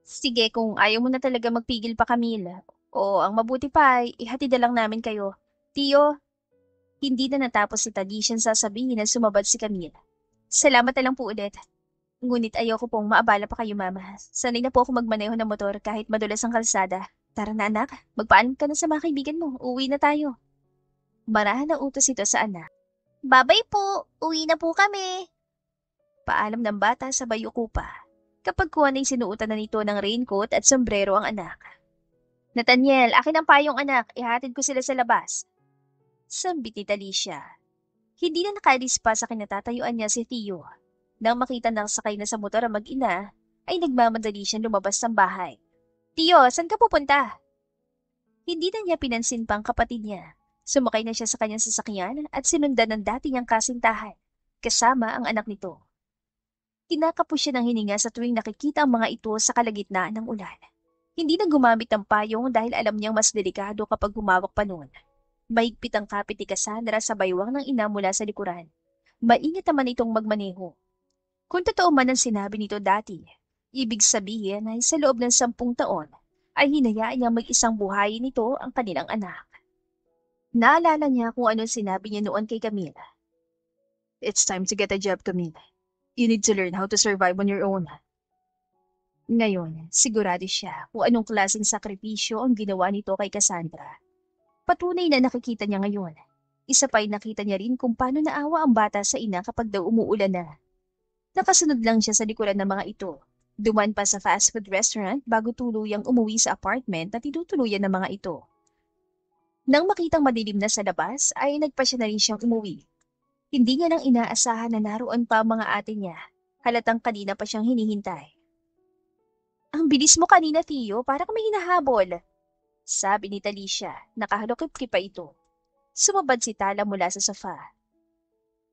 Sige, kung ayaw mo na talaga magpigil pa, Camille. O ang mabuti pa ay ihatid na lang namin kayo. Tio, hindi na natapos si Talisha sasabihin na sumabad si Camille. Salamat na lang po ulit. Ngunit ayoko pong maabala pa kayo, Mama. Sanay na po ako magmaneho ng motor kahit madulas ang kalsada. Tara na anak, magpaalam ka na sa mga kaibigan mo. Uwi na tayo. Marahan na utos ito sa anak. Babay po, uwi na po kami. Paalam ng bata sa bayuko pa. Kapag kuha na sinuutan na nito ng raincoat at sombrero ang anak. Nathaniel, akin ang payong anak. Ihatid ko sila sa labas. Sambit ni Talisha. Hindi na nakalis pa sa kinatatayuan niya si Theo. Nang makita na sakay na sa motor ang mag-ina, ay nagmamadali siyang lumabas ng bahay. Theo, saan ka pupunta? Hindi na niya pinansin pa ang kapatid niya. Sumakay na siya sa kanyang sasakyan at sinundan ng dati niyang kasintahan, kasama ang anak nito. Kinakapos siya ng hininga sa tuwing nakikita ang mga ito sa kalagitnaan ng ulan. Hindi na gumamit ng payong dahil alam niyang mas delikado kapag humawak pa noon. Mahigpit ang kapit ni Cassandra sa baywang ng ina mula sa likuran. Maingat naman itong magmaneho. Kung totoo man ang sinabi nito dati, ibig sabihin ay sa loob ng 10 taon ay hinayaan niyang mag-isang buhay nito ang kanilang anak. Naalala niya kung ano sinabi niya noon kay Camille. It's time to get a job, Camille. You need to learn how to survive on your own. Ngayon, sigurado siya kung anong klaseng sakripisyo ang ginawa nito kay Cassandra. Patunay na nakikita niya ngayon. Isa pa'y nakita niya rin kung paano naawa ang bata sa ina kapag daw umuulan na. Nakasunod lang siya sa likuran ng mga ito. Duman pa sa fast food restaurant bago tuluyang umuwi sa apartment na tinutuluyan ng mga ito. Nang makitang madilim na sa labas, ay nagpa siya na rin siyang umuwi. Hindi niya nang inaasahan na naroon pa ang mga ate niya. Halatang kanina pa siyang hinihintay. Ang bilis mo kanina, Tio, para kami hinahabol. Sabi ni Talisha, nakahalokip pa ito. Sumabad si Tala mula sa sofa.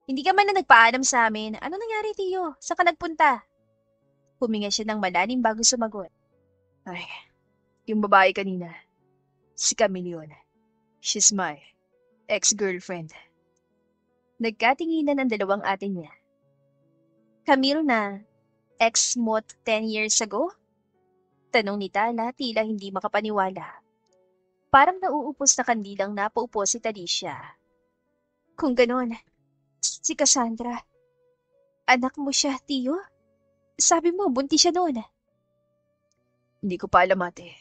Hindi ka man na nagpaalam sa amin. Ano nangyari, Tio? Saan ka nagpunta? Huminga siya ng malalim bago sumagot. Ay, yung babae kanina. Si Camille yun. She's my ex-girlfriend. Nagkatinginan ang dalawang ate niya. Camille na ex mo 10 years ago? Tanong ni Tala, tila hindi makapaniwala. Parang nauupos na kandilang napaupo si Talisha. Kung ganon, si Cassandra, anak mo siya, Tio? Sabi mo, buntis siya noon. Hindi ko pa alam, ate.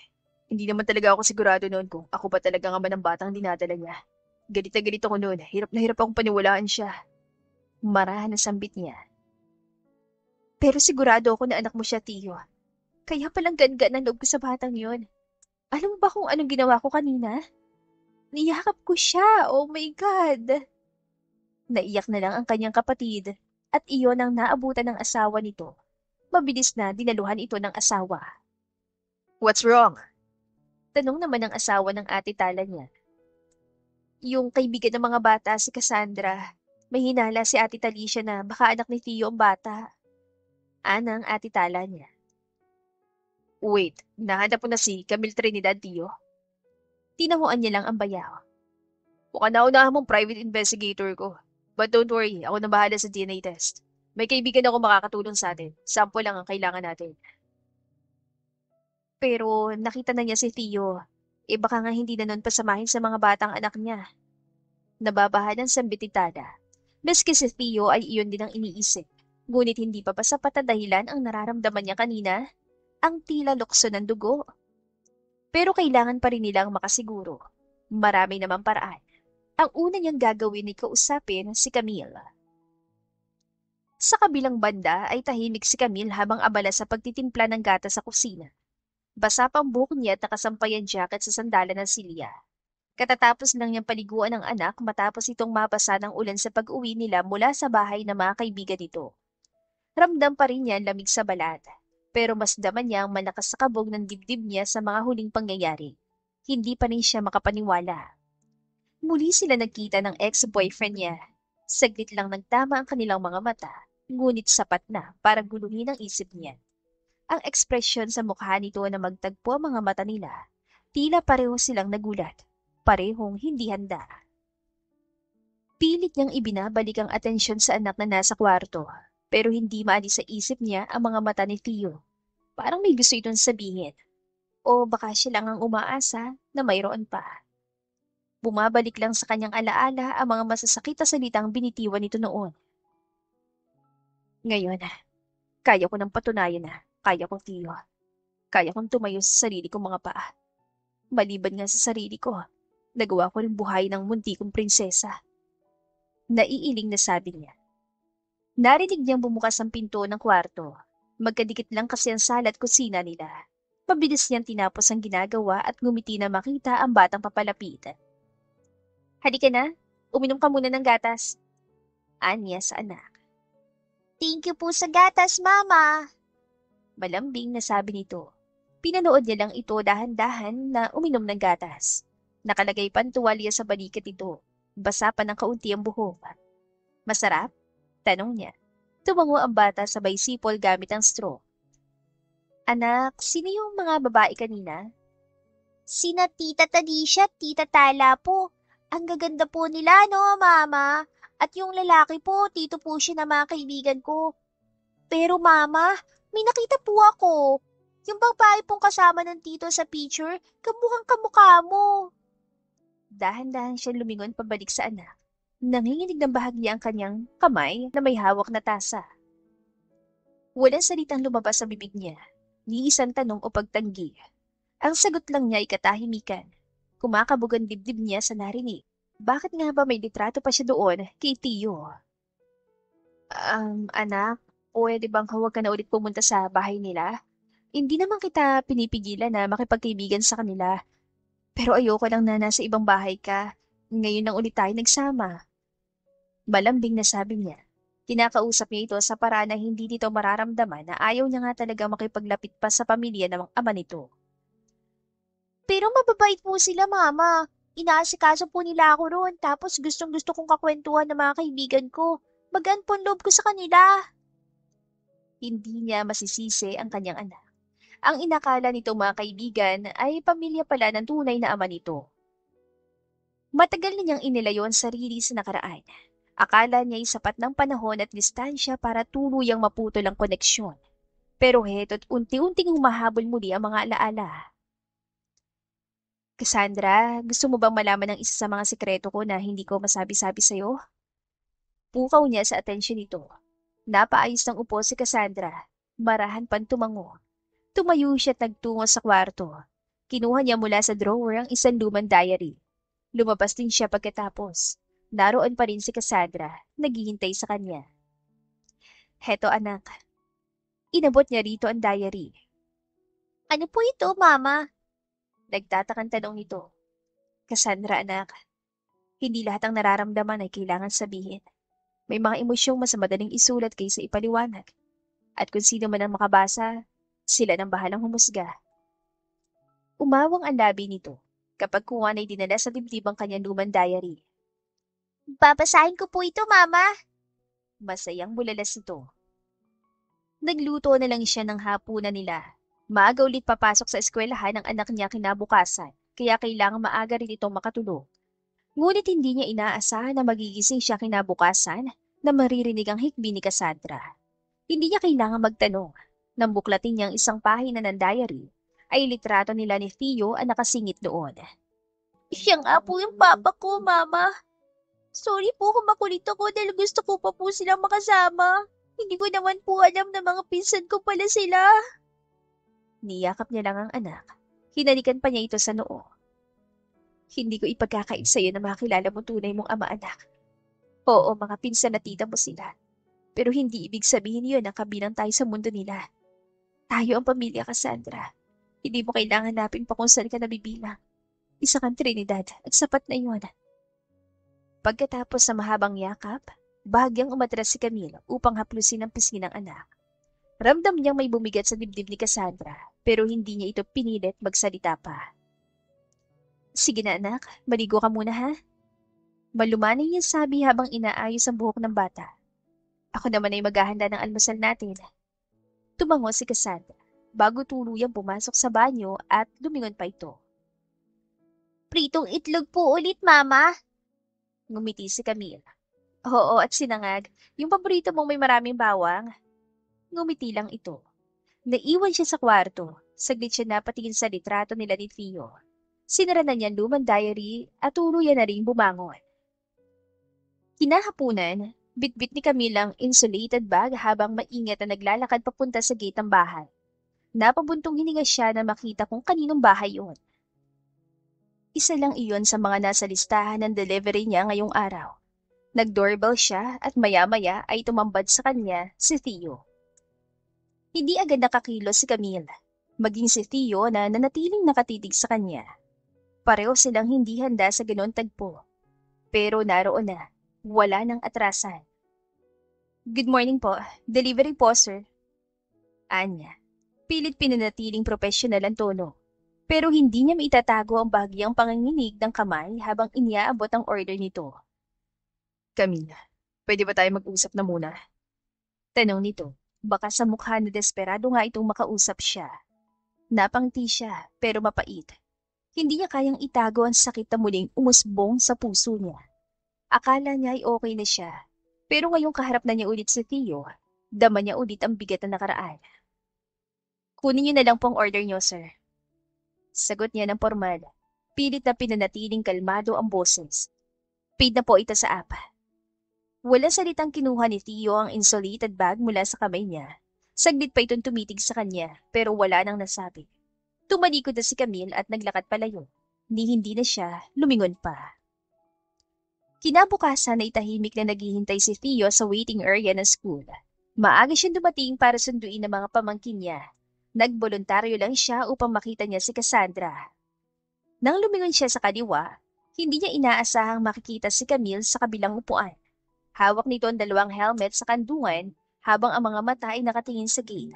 Hindi naman talaga ako sigurado noon kung ako ba talaga nga man ang batang dinadala niya. Galit na galit ako noon. Hirap na hirap akong paniwalaan siya. Marahan na sambit niya. Pero sigurado ako na anak mo siya, Tio. Kaya palang gan-gan ang loob ko sa batang yon. Alam mo ba kung anong ginawa ko kanina? Niyakap ko siya. Oh my God! Naiyak na lang ang kanyang kapatid at iyon ang naabutan ng asawa nito. Mabilis na dinaluhan ito ng asawa. What's wrong? Tanong naman ng asawa ng ate Tala niya. Yung kaibigan ng mga bata si Cassandra, may hinala si ate Talisha na baka anak ni Tio ang bata. Anang ate Tala niya. Wait, nahanap mo na si Camille Trinidad, Tio? Tinahuan niya lang ang bayaw. Mukhang naunahan mong private investigator ko. But don't worry, ako na bahala sa DNA test. May kaibigan ako makakatulong sa atin. Sample lang ang kailangan natin. Pero nakita na niya si Tio. Baka nga hindi na nun pasamahin sa mga batang anak niya. Nababahalan sa bititada. Maski si Tio ay iyon din ang iniisip. Ngunit hindi pa ba sapat na dahilan ang nararamdaman niya kanina? Ang tila lukso ng dugo. Pero kailangan pa rin nilang makasiguro. Marami namang paraan. Ang una niyang gagawin ay kausapin si Camille. Sa kabilang banda ay tahimik si Camille habang abala sa pagtitimpla ng gatas sa kusina. Basa pang buhok niya at nakasampay ang jacket sa sandalan ng silya. Katatapos lang niyang paliguan ng anak matapos itong mabasa ng ulan sa pag-uwi nila mula sa bahay ng mga kaibigan nito. Ramdam pa rin niya ang lamig sa balat. Pero mas daman niya ang malakas sa kabog ng dibdib niya sa mga huling pangyayari. Hindi pa rin siya makapaniwala. Muli sila nagkita ng ex-boyfriend niya. Saglit lang nagtama ang kanilang mga mata, ngunit sapat na para guluhin ang isip niya. Ang ekspresyon sa mukha nito na magtagpo ang mga mata nila, tila pareho silang nagulat, parehong hindi handa. Pilit niyang ibinabalik ang atensyon sa anak na nasa kwarto. Pero hindi maalis sa isip niya ang mga mata ni Tio. Parang may gusto itong sabihin. O baka siya lang ang umaasa na mayroon pa. Bumabalik lang sa kanyang alaala ang mga masasakit na salitang binitiwan nito noon. Ngayon, kaya ko nang patunayan na kaya kong Tio. Kaya kong tumayo sa sarili kong mga paa. Maliban nga sa sarili ko, nagawa ko rin buhay ng munti kong prinsesa. Naiiling na sabi niya. Narinig niyang bumukas ang pinto ng kwarto. Magkadikit lang kasi ang sala at kusina nila. Mabilis niyang tinapos ang ginagawa at ngumiti na makita ang batang papalapit. Halika na, uminom ka muna ng gatas. Anya sa anak. Thank you po sa gatas, Mama. Malambing na sabi nito. Pinanood niya lang ito dahan-dahan na uminom ng gatas. Nakalagay pa ang tuwalya sa balikat nito. Basa pa ng kaunti ang buhok. Masarap? Tanong niya. Tumango ang bata sabay sipol gamit ang straw. Anak, sino yung mga babae kanina? Sina Tita Talisha at Tita Tala po. Ang gaganda po nila, no, Mama? At yung lalaki po, tito po siya ng mga kaibigan ko. Pero Mama, may nakita po ako. Yung babae pong kasama ng tito sa picture, kamukhang kamukha mo. Dahan-dahan siya lumingon pabalik sa anak. Nanginginig ng bahagya ang kanyang kamay na may hawak na tasa. Walang salitang lumabas sa bibig niya. Ni isang tanong o pagtanggi. Ang sagot lang niya ay katahimikan. Kumakabog ang dibdib niya sa narinig. Bakit nga ba may litrato pa siya doon kay Tio? Anak, pwede bang huwag ka na ulit pumunta sa bahay nila? Hindi naman kita pinipigilan na makipagkaibigan sa kanila. Pero ayoko lang na nasa ibang bahay ka. Ngayon lang ulit tayo nagsama. Malambing na sabi niya. Kinakausap niya ito sa paraan na hindi nito mararamdaman na ayaw niya nga talaga makipaglapit pa sa pamilya ng ama nito. Pero mababait po sila, Mama. Inaasikaso po nila ako roon, tapos gustong-gusto kong kakwentuhan ng mga kaibigan ko. Magaan po ang loob ko sa kanila. Hindi niya masisisi ang kanyang anak. Ang inakala nitong mga kaibigan ay pamilya pala ng tunay na ama nito. Matagal na niyang inilayo ang sarili sa nakaraan. Akala niya ay sapat ng panahon at distansya para tuluyang maputol ang koneksyon. Pero heto't unti-unting humahabol muli ang mga alaala. Cassandra, gusto mo bang malaman ang isa sa mga sikreto ko na hindi ko masabi-sabi sa'yo? Pukaw niya sa atensyon nito. Napaayos ng upo si Cassandra. Marahan pang tumango. Tumayo siya at nagtungo sa kwarto. Kinuha niya mula sa drawer ang isang lumang diary. Lumabas din siya pagkatapos. Naroon pa rin si Cassandra, naghihintay sa kanya. Heto anak. Inabot niya rito ang diary. Ano po ito, Mama? Nagtatakang tanong nito. Cassandra anak, hindi lahat ng nararamdaman ay kailangan sabihin. May mga emosyong mas madaling isulat kaysa ipaliwanag. At kung sino man ang makabasa, sila nang bahalang humusga. Umawang ang labi nito kapag kuwan ay dinala sa dibdib ang kanyang lumang diary. Babasahin ko po ito, Mama. Masayang bulalas ito. Nagluto na lang siya ng hapunan nila. Maaga ulit papasok sa eskwelahan ang anak niya kinabukasan, kaya kailangan maaga rin itong makatulog. Ngunit hindi niya inaasahan na magigising siya kinabukasan na maririnig ang hikbi ni Cassandra. Hindi niya kailangan magtanong. Nang buklatin niyang isang pahina ng diary, ay litrato nila ni Theo ang nakasingit doon. Siya nga po yung papa ko, Mama. Sorry po kung makulit ako dahil gusto ko pa po silang makasama. Hindi ko naman po alam na mga pinsan ko pala sila. Niyakap niya lang ang anak. Hinalikan pa niya ito sa noo. Hindi ko ipagkakait sa iyo na makilala mo tunay mong ama-anak. Oo, mga pinsan na tita mo sila. Pero hindi ibig sabihin yun na kabilang tayo sa mundo nila. Tayo ang pamilya, Cassandra. Hindi mo kailangan hanapin pa kung saan ka nabibilang. Isa kang Trinidad at sapat na iyon. Pagkatapos sa mahabang yakap, bahagyang umatras si Camille upang haplusin ang pisngi ng anak. Ramdam niyang may bumigat sa dibdib ni Cassandra, pero hindi niya ito pinilit magsalita pa. Sige na anak, maligo ka muna ha? Malumanay niya sabi habang inaayos ang buhok ng bata. Ako naman ay maghahanda ng almusal natin. Tumango si Cassandra bago tuluyang pumasok sa banyo at lumingon pa ito. Pritong itlog po ulit, Mama. Ngumiti si Camille. Oo, at sinangag. Yung paborito mong may maraming bawang. Ngumiti lang ito. Naiwan siya sa kwarto. Saglit siya napatingin sa litrato nila ni Theo. Sinara na niya ang lumang diary at tuluyan na rin bumangon. Kinahapunan, bitbit ni Camille ang insulated bag habang maingat na naglalakad papunta sa gate ng bahay. Napabuntong hininga siya na makita kung kaninong bahay yun. Isa lang iyon sa mga nasa listahan ng delivery niya ngayong araw. Nag-doorbell siya at maya-maya ay tumambad sa kanya si Theo. Hindi agad nakakilos si Camille, maging si Theo na nanatiling nakatitig sa kanya. Pareho silang hindi handa sa ganoon tagpo. Pero naroon na, wala nang atrasan. Good morning po, delivery po sir. Anya, pilit pinanatiling professional ang tono. Pero hindi niya maitatago ang bahagyang panginginig ng kamay habang iniaabot ang order nito. Camila, pwede ba tayo mag-usap na muna? Tanong nito, baka sa mukha na desperado nga itong makausap siya. Napangti siya, pero mapait. Hindi niya kayang itago ang sakit na muling umusbong sa puso niya. Akala niya ay okay na siya, pero ngayong kaharap na niya ulit si Theo, dama niya ulit ang bigat na nakaraan. Kunin niyo na lang pong order niyo, sir. Sagot niya ng formal. Pilit na pinanatiling kalmado ang boses. Paid na po ito sa app. Walang salitang kinuha ni Theo ang insulated bag mula sa kamay niya. Saglit pa itong tumitig sa kanya pero wala nang nasabi. Tumalikod na si Camille at naglakad palayo. Ni hindi na siya lumingon pa. Kinabukasan ay tahimik na naghihintay si Theo sa waiting area ng school. Maaga siyang dumating para sunduin ang mga pamangkin niya. Nagboluntaryo lang siya upang makita niya si Cassandra. Nang lumingon siya sa kaliwa, hindi niya inaasahang makikita si Camille sa kabilang upuan. Hawak nito ang dalawang helmet sa kandungan habang ang mga mata ay nakatingin sa gate.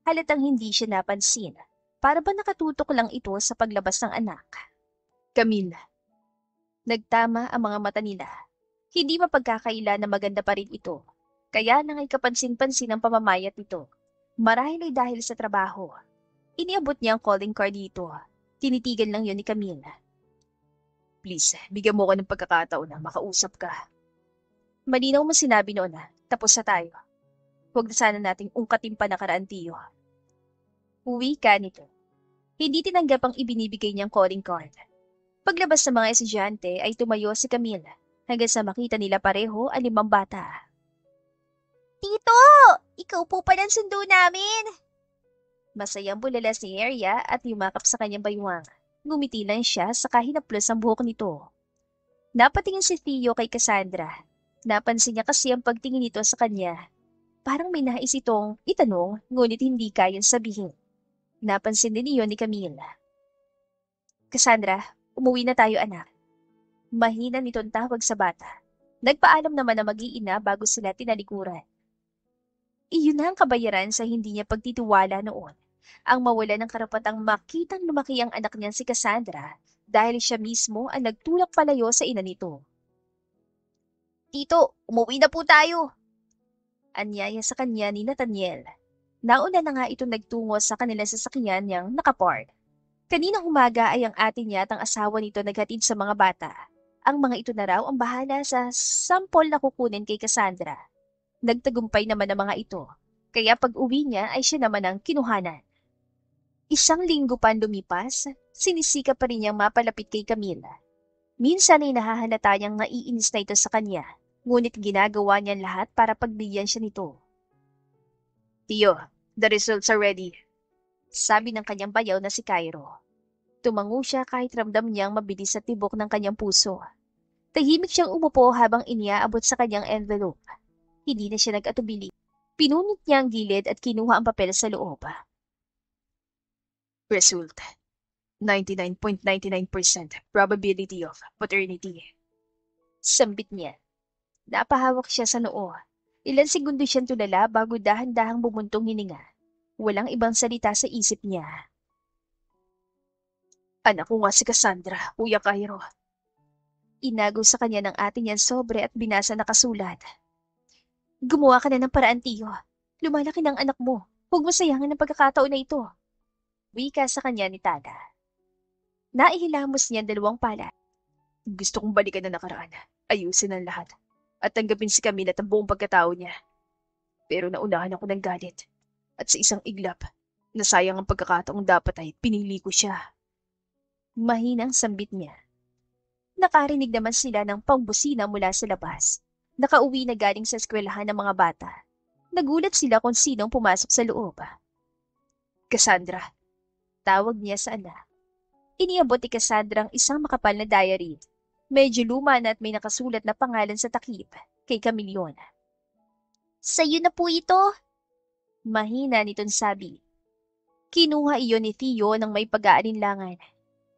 Halatang hindi siya napansin. Para ba nakatutok lang ito sa paglabas ng anak? Camille. Nagtama ang mga mata nila. Hindi mapagkakaila na maganda pa rin ito. Kaya nang ay kapansin-pansin ang pamamayat nito. Marahil ay dahil sa trabaho. Iniabot niya ang calling card dito. Tinitigan lang yun ni Camille. Please, bigyan mo ko ng pagkakataon na makausap ka. Malinaw mo sinabi noon na, tapos na tayo. Huwag na sana nating ungkatin pa nakaraan, Tiyo. Uwi ka nito. Hindi tinanggap ang ibinibigay niyang calling card. Paglabas ng mga estudyante ay tumayo si Camille hanggang sa makita nila pareho ang 5 bata. Tito! Ikaw po pala ang sundo namin! Masayang bulalas ni Arya at yumakap sa kanyang baywang. Ngumiti lang siya sa kahinaplos ang buhok nito. Napatingin si Theo kay Cassandra. Napansin niya kasi ang pagtingin nito sa kanya. Parang may nais itong itanong ngunit hindi kayang sabihin. Napansin din iyon ni Camille. Cassandra, umuwi na tayo anak. Mahina nitong tawag sa bata. Nagpaalam naman na mag-iina bago sila tinalikuran. Iyon na ang kabayaran sa hindi niya pagtitiwala noon. Ang mawala ng karapatang makitang lumaki ang anak niyan si Cassandra dahil siya mismo ang nagtulak palayo sa ina nito. Tito, umuwi na po tayo. Anyaya sa kanya ni Nathaniel. Nauna na nga ito nagtungo sa kanilang sasakyan niyang nakapark. Kaninang umaga ay ang ate niya at ang asawa nito naghatid sa mga bata. Ang mga ito na raw ang bahala sa sampol na kukunin kay Cassandra. Nagtagumpay naman ang mga ito, kaya pag-uwi niya ay siya naman ang kinuhanan. 1 linggo pa lumipas, sinisika pa rin niyang mapalapit kay Camila. Minsan ay nahahalata niyang naiinis na ito sa kanya, ngunit ginagawa niya lahat para pagbigyan siya nito. Tio, the results are ready. Sabi ng kanyang bayaw na si Cairo. Tumango siya kahit ramdam niyang mabilis sa tibok ng kanyang puso. Tahimik siyang umupo habang iniaabot sa kanyang envelope. Hindi na siya nag-atubili. Pinunot niya ang gilid at kinuha ang papel sa loob. Result. 99.99% probability of paternity. Sambit niya. Napahawak siya sa noo. Ilan segundo siyang tulala bago dahan-dahang bumuntong hininga. Walang ibang salita sa isip niya. Anak ko nga si Cassandra, Kuya Cairo. Inago sa kanya ng ate niyang sobre at binasa na kasulat. Gumawa ka na ng paraan, Tiyo. Lumalaki ng anak mo. Huwag mo sayangan ang pagkakataon na ito. Wika sa kanya ni Tada. Naihilamos niya 2 pala. Gusto kong balikan na nakaraan. Ayusin ang lahat. At tanggapin si Camille at ang buong pagkatao niya. Pero naunahan ako ng galit. At sa isang iglap, nasayang ang pagkakataong dapat ay pinili ko siya. Mahinang sambit niya. Nakarinig naman sila ng pangbusina mula sa labas. Nakauwi na galing sa eskwelahan ng mga bata. Nagulat sila kung sinong pumasok sa loob. Cassandra. Tawag niya sa anak. Iniabot ni Cassandra ang isang makapal na diary. Medyo luma na at may nakasulat na pangalan sa takip kay Camillon. Sa'yo na po ito. Mahina nitong sabi. Kinuha iyon ni Theo nang may pag-aalinlangan.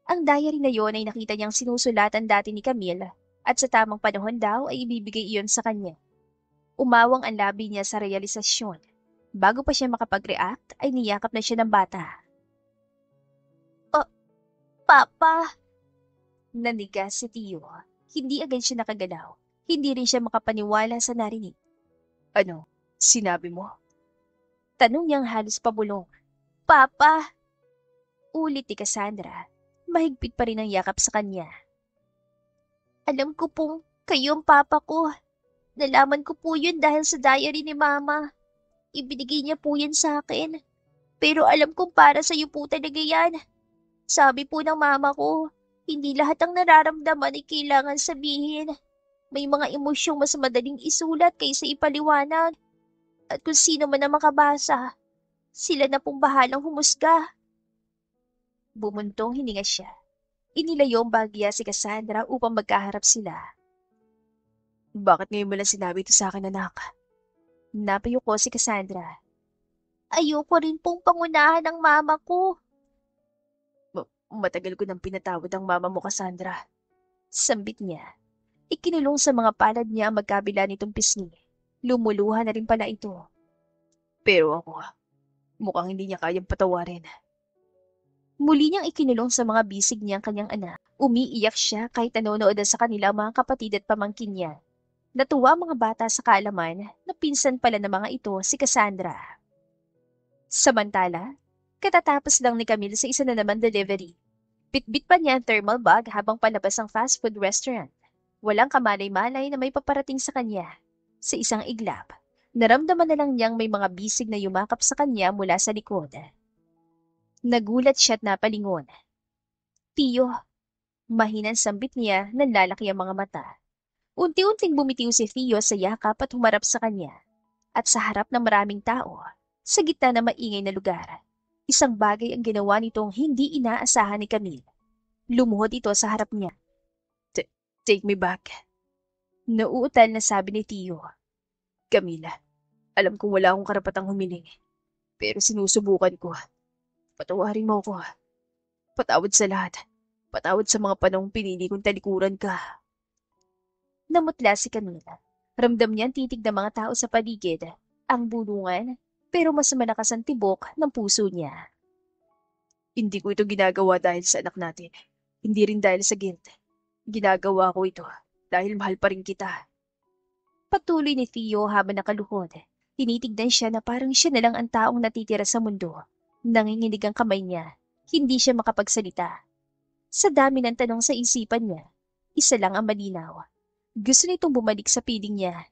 Ang diary na yon ay nakita niyang sinusulatan dati ni Camille at sa tamang panahon daw ay ibibigay iyon sa kanya. Umawang ang labi niya sa realisasyon. Bago pa siya makapag-react ay niyakap na siya ng bata. Oh, Papa! Nanigas si Theo. Hindi agad siya nakagalaw. Hindi rin siya makapaniwala sa narinig. Ano? Sinabi mo? Tanong niyang halos pabulong. Papa! Ulit ni Cassandra. Mahigpit pa rin ang yakap sa kanya. Alam ko pong kayo ang papa ko. Nalaman ko po yun dahil sa diary ni Mama. Ibinigay niya po yan sa akin. Pero alam kong para sa iyo po talaga yan. Sabi po ng mama ko, hindi lahat ng nararamdaman ay kailangan sabihin. May mga emosyong mas madaling isulat kaysa ipaliwanag. At kung sino man ang makabasa, Sila na pong bahalang humusga. Bumuntong hininga siya. Inilayo ang bagya si Cassandra upang magkaharap sila. Bakit ngayon mo lang sinabi ito sa akin, anak? Napayuko si Cassandra. Ayoko rin pong pangunahan ng mama ko. Matagal ko nang pinatawad ang mama mo, Cassandra. Sambit niya. Ikinulong sa mga palad niya ang magkabila nitong pisngi. Lumuluha na rin pala ito. Pero ako, mukhang hindi niya kayang patawarin. Muli niyang ikinulong sa mga bisig niyang kanyang anak. Umiiyak siya kahit nanonood sa kanila mga kapatid at pamangkin niya. Natuwa mga bata sa kaalaman na pinsan pala ng mga ito si Cassandra. Samantala, katatapos lang ni Camille sa isa na naman delivery. Bitbit pa niya ang thermal bag habang palabas ang fast food restaurant. Walang kamalay-malay na may paparating sa kanya. Sa isang iglap, naramdaman na lang niyang may mga bisig na yumakap sa kanya mula sa likod. Nagulat siya at napalingon. Tiyo, mahinang sambit niya, nanlalaki ang mga mata. Unti-unting bumitiw si Theo sa yakap at humarap sa kanya. At sa harap ng maraming tao, sa gitna ng maingay na lugar, isang bagay ang ginawa nitong hindi inaasahan ni Camille. Lumuhod ito sa harap niya. Take me back. Nauutal na sabi ni Theo. Camila, alam kong wala akong karapatang humiling. Pero sinusubukan ko. Patawarin mo ako. Patawad sa lahat. Patawad sa mga panahong pinili kong talikuran ka. Namutla si Camila. Ramdam niya ang titig ng mga tao sa paligid. Ang bulungan, pero mas malakas ang tibok ng puso niya. Hindi ko ito ginagawa dahil sa anak natin. Hindi rin dahil sa guilt. Ginagawa ko ito dahil mahal pa rin kita. Patuloy ni Theo habang nakaluhod. Tinitignan siya na parang siya na lang ang taong natitira sa mundo. Nanginginig ang kamay niya. Hindi siya makapagsalita. Sa dami ng tanong sa isipan niya, isa lang ang malinaw. Gusto nitong bumalik sa piling niya.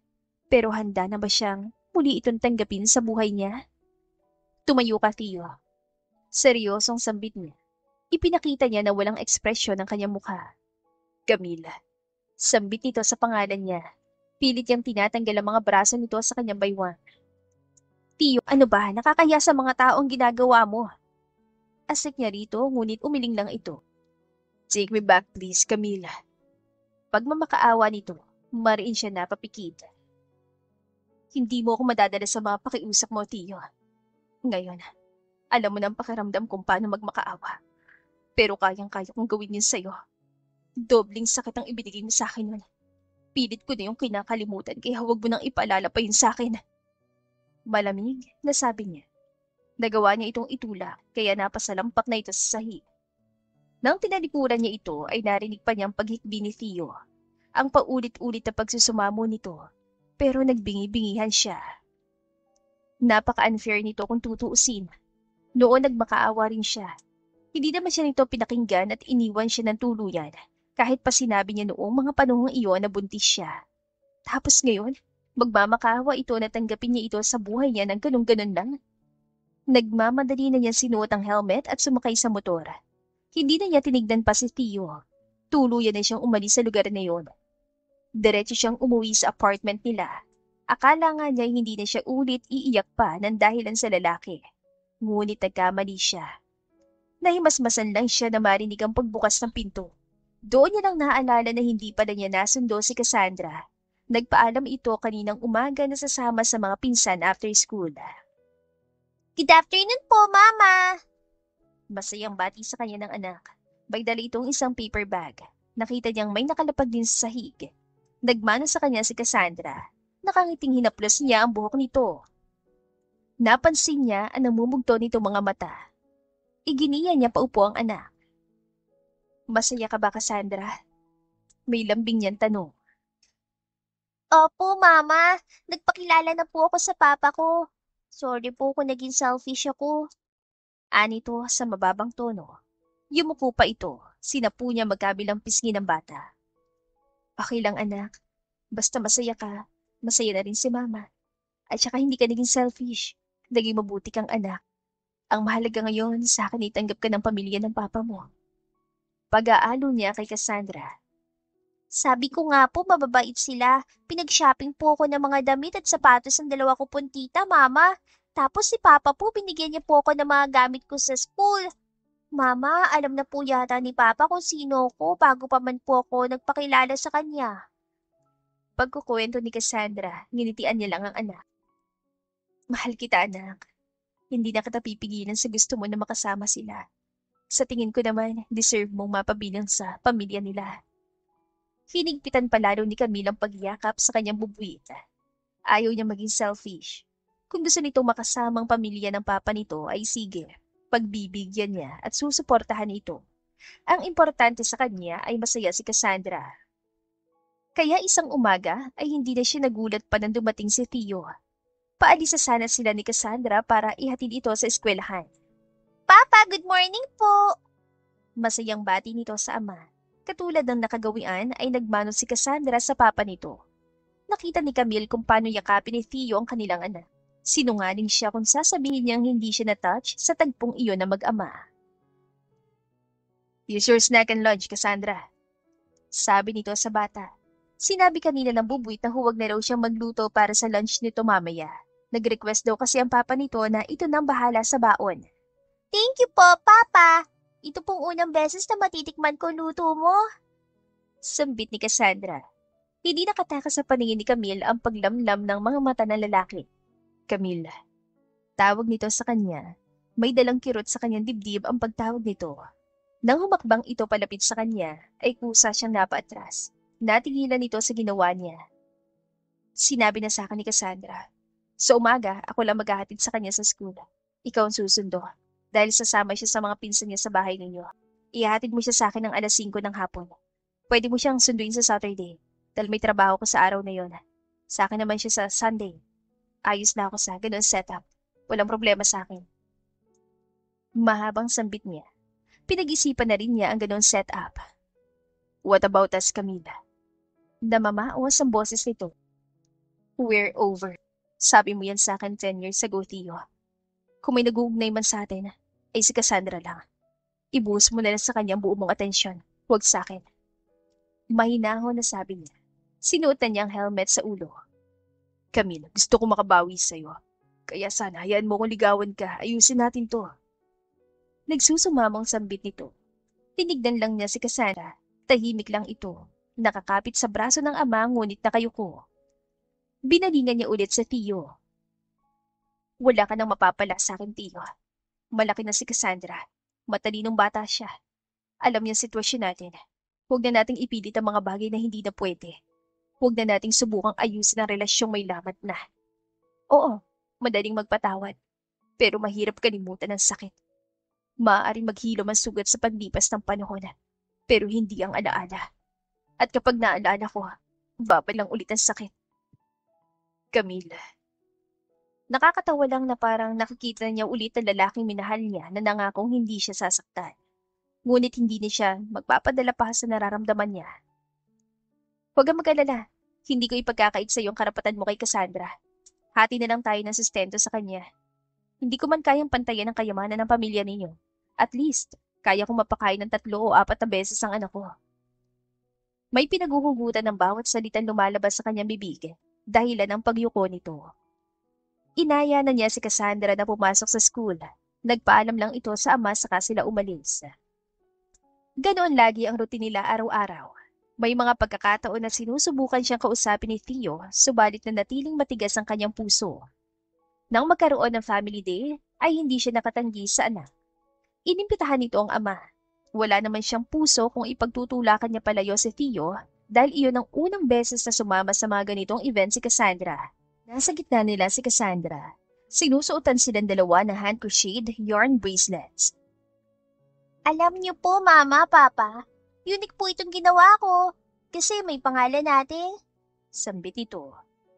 Pero handa na ba siyang muli itong tanggapin sa buhay niya? Tumayo ka, Theo. Seryosong sambit niya. Ipinakita niya na walang ekspresyon ang kanyang mukha. Camila. Sambit nito sa pangalan niya. Pilit niyang tinatanggal ang mga braso nito sa kanyang baywang. Tiyo, ano ba? Nakakaya sa mga taong ginagawa mo. Asik niya rito, ngunit umiling lang ito. Take me back please, Camila. Pagmamakaawa nito, mariin siya napapikit. Hindi mo ako madadala sa mga pakiusap mo, Tiyo. Ngayon, alam mo na ang pakiramdam kung paano magmakaawa. Pero kayang-kaya kong gawin yun sa'yo. Dobling sakit ang ibinigay mo sa akin nun. Pilit ko na yung kinakalimutan kaya huwag mo nang ipaalala pa yun sa akin. Malamig na sabi niya. Nagawa niya itong itulak kaya napasalampak na ito sa sahig. Nang tinalikuran niya ito ay narinig pa niyang paghikbi ni Theo. Ang paulit-ulit na pagsusumamo nito. Pero nagbingi-bingihan siya. Napaka-unfair nito kung tutuusin. Noon nagmakaawa rin siya. Hindi naman siya nito pinakinggan at iniwan siya ng tuluyan. Kahit pa sinabi niya noong mga panahong iyon na buntis siya. Tapos ngayon, magmamakaawa ito na tanggapin niya ito sa buhay niya ng ganun-ganun lang. Nagmamadali na niya sinuot ang helmet at sumakay sa motor. Hindi na niya tinignan pa si Theo. Tuluyan na siyang umalis sa lugar na iyon. Diretso siyang umuwi sa apartment nila. Akala nga niya hindi na siya ulit iiyak pa ng dahilan sa lalaki. Ngunit nagkamali siya. Nahimasmasan lang siya na marinig ang pagbukas ng pinto. Doon niya lang naaalala na hindi pala niya nasundo si Cassandra. Nagpaalam ito kaninang umaga na sasama sa mga pinsan after school. Good afternoon po, Mama! Masayang bati sa kanya ng anak. May dala itong isang paper bag. Nakita niyang may nakalapag din sa sahig. Nagmano sa kanya si Cassandra. Nakangiting hinaplos niya ang buhok nito. Napansin niya ang namumugto nito mga mata. Iginiya niya paupo ang anak. Masaya ka ba, Cassandra? May lambing niyang tanong. Opo, Mama. Nagpakilala na po ako sa papa ko. Sorry po kung naging selfish ako. Anito sa mababang tono. Yumuko pa ito. Sinapu niya magkabilang pisngi ng bata. Okay lang, anak. Basta masaya ka. Masaya na rin si Mama. At saka hindi ka naging selfish. Naging mabuti kang anak. Ang mahalaga ngayon sa akin ay tanggap ka ng pamilya ng papa mo. Pag-aalo niya kay Cassandra. Sabi ko nga po mababait sila. Pinag-shopping po ako ng mga damit at sapatos ng dalawa ko pong tita, Mama. Tapos si Papa po, binigyan niya po ako ng mga gamit ko sa school. Mama, alam na po yata ni Papa kung sino ko bago pa man po ako nagpakilala sa kanya. Pagkukwento ni Cassandra, nginitian niya lang ang anak. Mahal kita, anak. Hindi na kita pipigilan sa gusto mo na makasama sila. Sa tingin ko naman, deserve mong mapabilang sa pamilya nila. Hinigpitan pa lalo ni Camille ang pagyakap sa kanyang bubuwit. Ayaw niya maging selfish. Kung gusto nitong makasamang pamilya ng papa nito ay sige, pagbibigyan niya at susuportahan ito. Ang importante sa kanya ay masaya si Cassandra. Kaya isang umaga ay hindi na siya nagulat pa nang dumating si Theo. Paalis na sana sila ni Cassandra para ihatid ito sa eskwelahan. Papa, good morning po! Masayang bati nito sa ama. Katulad ng nakagawian ay nagmano si Cassandra sa papa nito. Nakita ni Camille kung paano yakapin ni Theo ang kanilang anak. Sinungaling siya kung sasabihin niyang hindi siya na-touch sa tagpong iyon na mag-ama. Here's your snack and lunch, Cassandra. Sabi nito sa bata. Sinabi kanina ng bubuit na huwag na raw siyang magluto para sa lunch nito mamaya. Nag-request daw kasi ang papa nito na ito nang bahala sa baon. Thank you po, Papa! Ito pong unang beses na matitikman ko luto mo. Sambit ni Cassandra. Hindi nakatakas sa paningin ni Camille ang paglamlam ng mga mata ng lalaki. Camille. Tawag nito sa kanya. May dalang kirot sa kanyang dibdib ang pagtawag nito. Nang humakbang ito palapit sa kanya, ay kusa siyang napaatras. Natigilan nito sa ginawa niya. Sinabi na sa akin ni Cassandra. Sa umaga, ako lang maghahatid sa kanya sa school. Ikaw ang susundo. Dahil sasama siya sa mga pinsan niya sa bahay ninyo. Ihahatid mo siya sa akin ng 5:00 ng hapon. Pwede mo siyang sunduin sa Saturday. Dahil may trabaho ko sa araw na yon. Sa akin naman siya sa Sunday. Ayos na ako sa ganun setup. Walang problema sa akin. Mahabang sambit niya. Pinag-isipan na rin niya ang ganun setup. What about us, Camila? Namamaos ang boses nito. We're over. Sabi mo yan sa akin 10 years ago, Theo. Kung may nag-uugnay man sa atin, ay si Cassandra lang. Ibuhos mo na lang sa kanyang buo mong atensyon. Huwag sa akin. Mahinahon na sabi niya. Sinuotan niya ang helmet sa ulo. Camille, gusto ko makabawi sa'yo. Kaya sana hayaan mo kung ligawan ka. Ayusin natin to. Nagsusumamang sambit nito. Tinignan lang niya si Cassandra. Tahimik lang ito. Nakakapit sa braso ng ama ngunit nakayuko. Binalingan niya ulit sa Theo. Wala ka nang mapapala sa akin, Theo. Malaki na si Cassandra. Matalinong bata siya. Alam niya ang sitwasyon natin. Huwag na nating ipilit ang mga bagay na hindi na pwede. Huwag na nating subukang ayusin ang relasyong may lamat na. Oo, madaling magpatawad. Pero mahirap kalimutan ang sakit. Maaaring maghilom ang sugat sa paglipas ng panahon. Pero hindi ang alaala. At kapag naalala ko, babalang ulit ang sakit. Camila. Nakakatawa lang na parang nakikita niya ulit ang lalaking minahal niya na nangakong hindi siya sasaktan. Ngunit hindi niya siya magpapadala pa sa nararamdaman niya. Huwag kang mag-alala. Hindi ko ipagkakait sa iyong karapatan mo kay Cassandra. Hati na lang tayo ng sustento sa kanya. Hindi ko man kayang pantayan ang kayamanan ng pamilya ninyo. At least, kaya kong mapakain ng 3 o 4 na beses ang anak ko. May pinaguhugutan ng bawat salitang lumalabas sa kanyang bibig, dahilan ng pagyuko nito. Inaya na niya si Cassandra na pumasok sa school. Nagpaalam lang ito sa ama saka sila umalis. Ganoon lagi ang routine nila araw-araw. May mga pagkakataon na sinusubukan siyang kausapin ni Theo, subalit na natiling matigas ang kanyang puso. Nang magkaroon ng family day, ay hindi siya nakatanggi sa anak. Inimbitahan nito ang ama. Wala naman siyang puso kung ipagtutulakan niya palayo si Theo dahil iyon ang unang beses na sumama sa mga ganitong event si Cassandra. Nasa gitna nila si Cassandra. Sinusuotan silang dalawa ng hand-crocheted yarn bracelets. Alam niyo po, Mama, Papa, unique po itong ginawa ko. Kasi may pangalan natin. Sambit ito.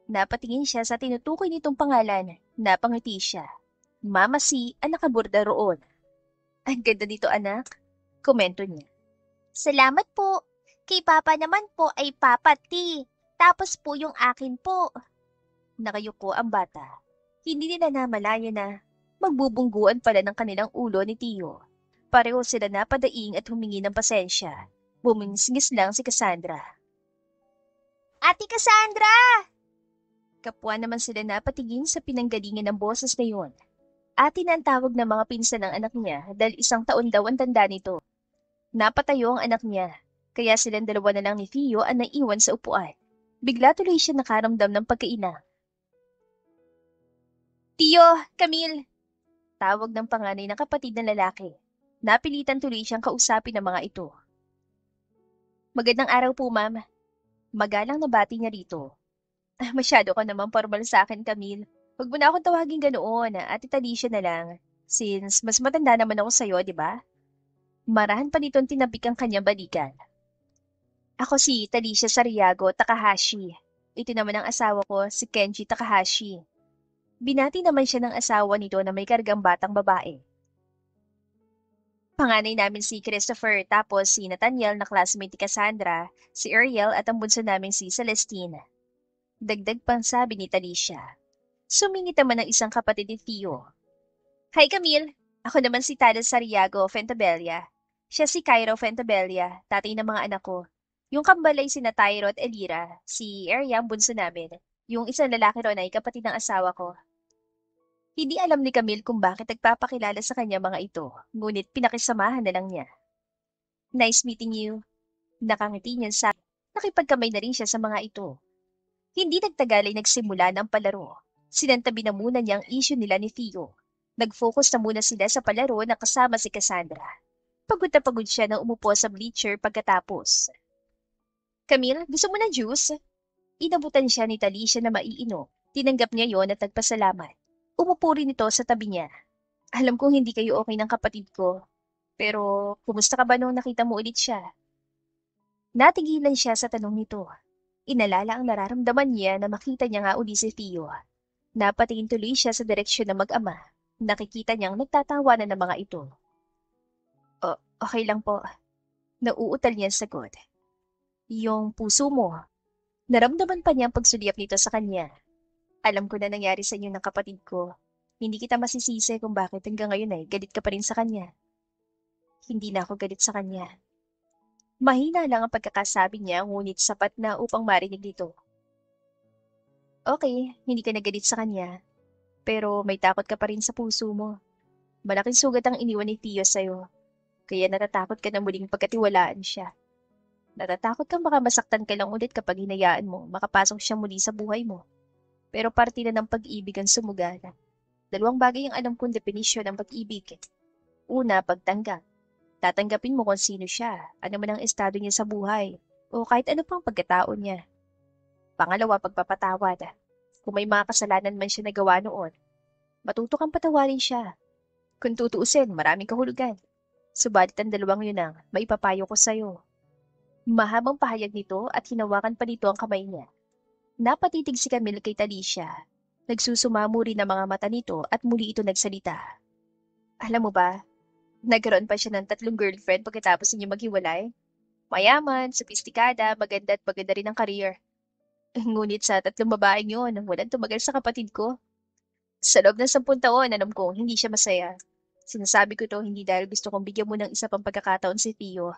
Napatingin siya sa tinutukoy nitong pangalan. Napangiti siya. Mama C ang nakaborda roon. Ang ganda nito, anak. Komento niya. Salamat po. Kay Papa naman po ay Papa T. Tapos po yung akin po. Nakayuko ang bata. Hindi nila namalaya na magbubungguan pala ng kanilang ulo ni Theo. Pareho sila napadaing at humingi ng pasensya. Bumingsingis lang si Cassandra. Ate Cassandra! Kapwa naman sila napatingin sa pinanggalingan ng boses na yun. Ate na ang tawag ng mga pinsan ng anak niya dahil 1 taon daw ang tanda nito. Napatayo ang anak niya, kaya silang dalawa na lang ni Theo ang naiwan sa upuan. Bigla tuloy siya nakaramdam ng pagkaina. Theo, Camille! Tawag ng panganay ng kapatid na lalaki. Napilitan tuloy siyang kausapin ng mga ito. Magandang araw po, ma'am. Magalang na bati niya rito. Masyado ka naman formal sa akin, Camille. Huwag mo na akong tawagin ganoon, Ate Talisha na lang. Since mas matanda naman ako sa'yo, di ba? Marahan pa nitong tinabik ang kanyang balikan. Ako si Talisha Sariago Takahashi. Ito naman ang asawa ko, si Kenji Takahashi. Binati naman siya ng asawa nito na may kargang batang babae. Panganay namin si Christopher, tapos si Nathaniel na classmate ni Cassandra, si Ariel at ang bunso namin si Celestine. Dagdag pang sabi ni Talisha. Sumingit naman ang isang kapatid ni Theo. Hi Camille! Ako naman si Tada Sariago Fentabella. Siya si Cairo Fentabella, tatay ng mga anak ko. Yung kambal ay sina Tyro at Elira, si Arya ang bunso namin. Yung isang lalaki ron ay kapatid ng asawa ko. Hindi alam ni Camille kung bakit nagpapakilala sa kanya mga ito, ngunit pinakisamahan na lang niya. Nice meeting you. Nakangiti niya sa nakipagkamay na rin siya sa mga ito. Hindi nagtagal ay nagsimula ng palaro. Sinantabi na muna niya ang issue nila ni Theo. Nag-focus na muna sila sa palaro na kasama si Cassandra. Pagod na pagod siya na umupo sa bleacher pagkatapos. Camille, gusto mo ng juice? Inabutan siya ni Talisha na maiinom. Tinanggap niya yon at nagpasalamat. Umupo rin ito sa tabi niya. Alam kong hindi kayo okay ng kapatid ko. Pero, kumusta ka ba nung nakita mo ulit siya? Natigilan siya sa tanong nito. Inalala ang nararamdaman niya na makita niya nga uli si Theo. Napatingin tuloy siya sa direksyon ng mag-ama. Nakikita niyang nagtatawanan ng mga ito. Okay lang po. Nauutal niya ang sagot. Yung puso mo. Naramdaman pa niya ang pagsulyap nito sa kanya. Alam ko na nangyari sa inyo ng kapatid ko. Hindi kita masisisi kung bakit hanggang ngayon ay galit ka pa rin sa kanya. Hindi na ako galit sa kanya. Mahina lang ang pagkakasabi niya, ngunit sapat na upang marinig dito. Okay, hindi ka nagalit sa kanya. Pero may takot ka pa rin sa puso mo. Malaking sugat ang iniwan ni Theo sa'yo. Kaya natatakot ka na muling pagkatiwalaan siya. Natatakot kang baka masaktan ka lang ulit kapag hinayaan mo, makapasok siya muli sa buhay mo. Pero parte na ng pag-ibig ang sumugala. 2 bagay ang alam kong definisyon ng pag-ibig. Una, pagtanggap. Tatanggapin mo kung sino siya, ano man ang estado niya sa buhay, o kahit ano pang pagkatao niya. Pangalawa, pagpapatawad. Kung may mga kasalanan man siya nagawa noon, matuto kang patawarin siya. Kung tutuusin, maraming kahulugan. Subalit ang 2 yun ang maipapayo ko sa'yo. Mahabang pahayag nito at hinawakan pa nito ang kamay niya. Napatitig si Camille kay Talisha. Nagsusumamo rin ang mga mata nito at muli ito nagsalita. Alam mo ba, nagkaroon pa siya ng 3 girlfriend pagkatapos niya maghiwalay. Mayaman, sopistikada, maganda at maganda rin ang career. Ngunit sa 3 babaeng yun, walang tumagal sa kapatid ko. Sa loob ng 10 taon, alam kong hindi siya masaya. Sinasabi ko to hindi dahil gusto kong bigyan mo ng isa pang pagkakataon si Theo.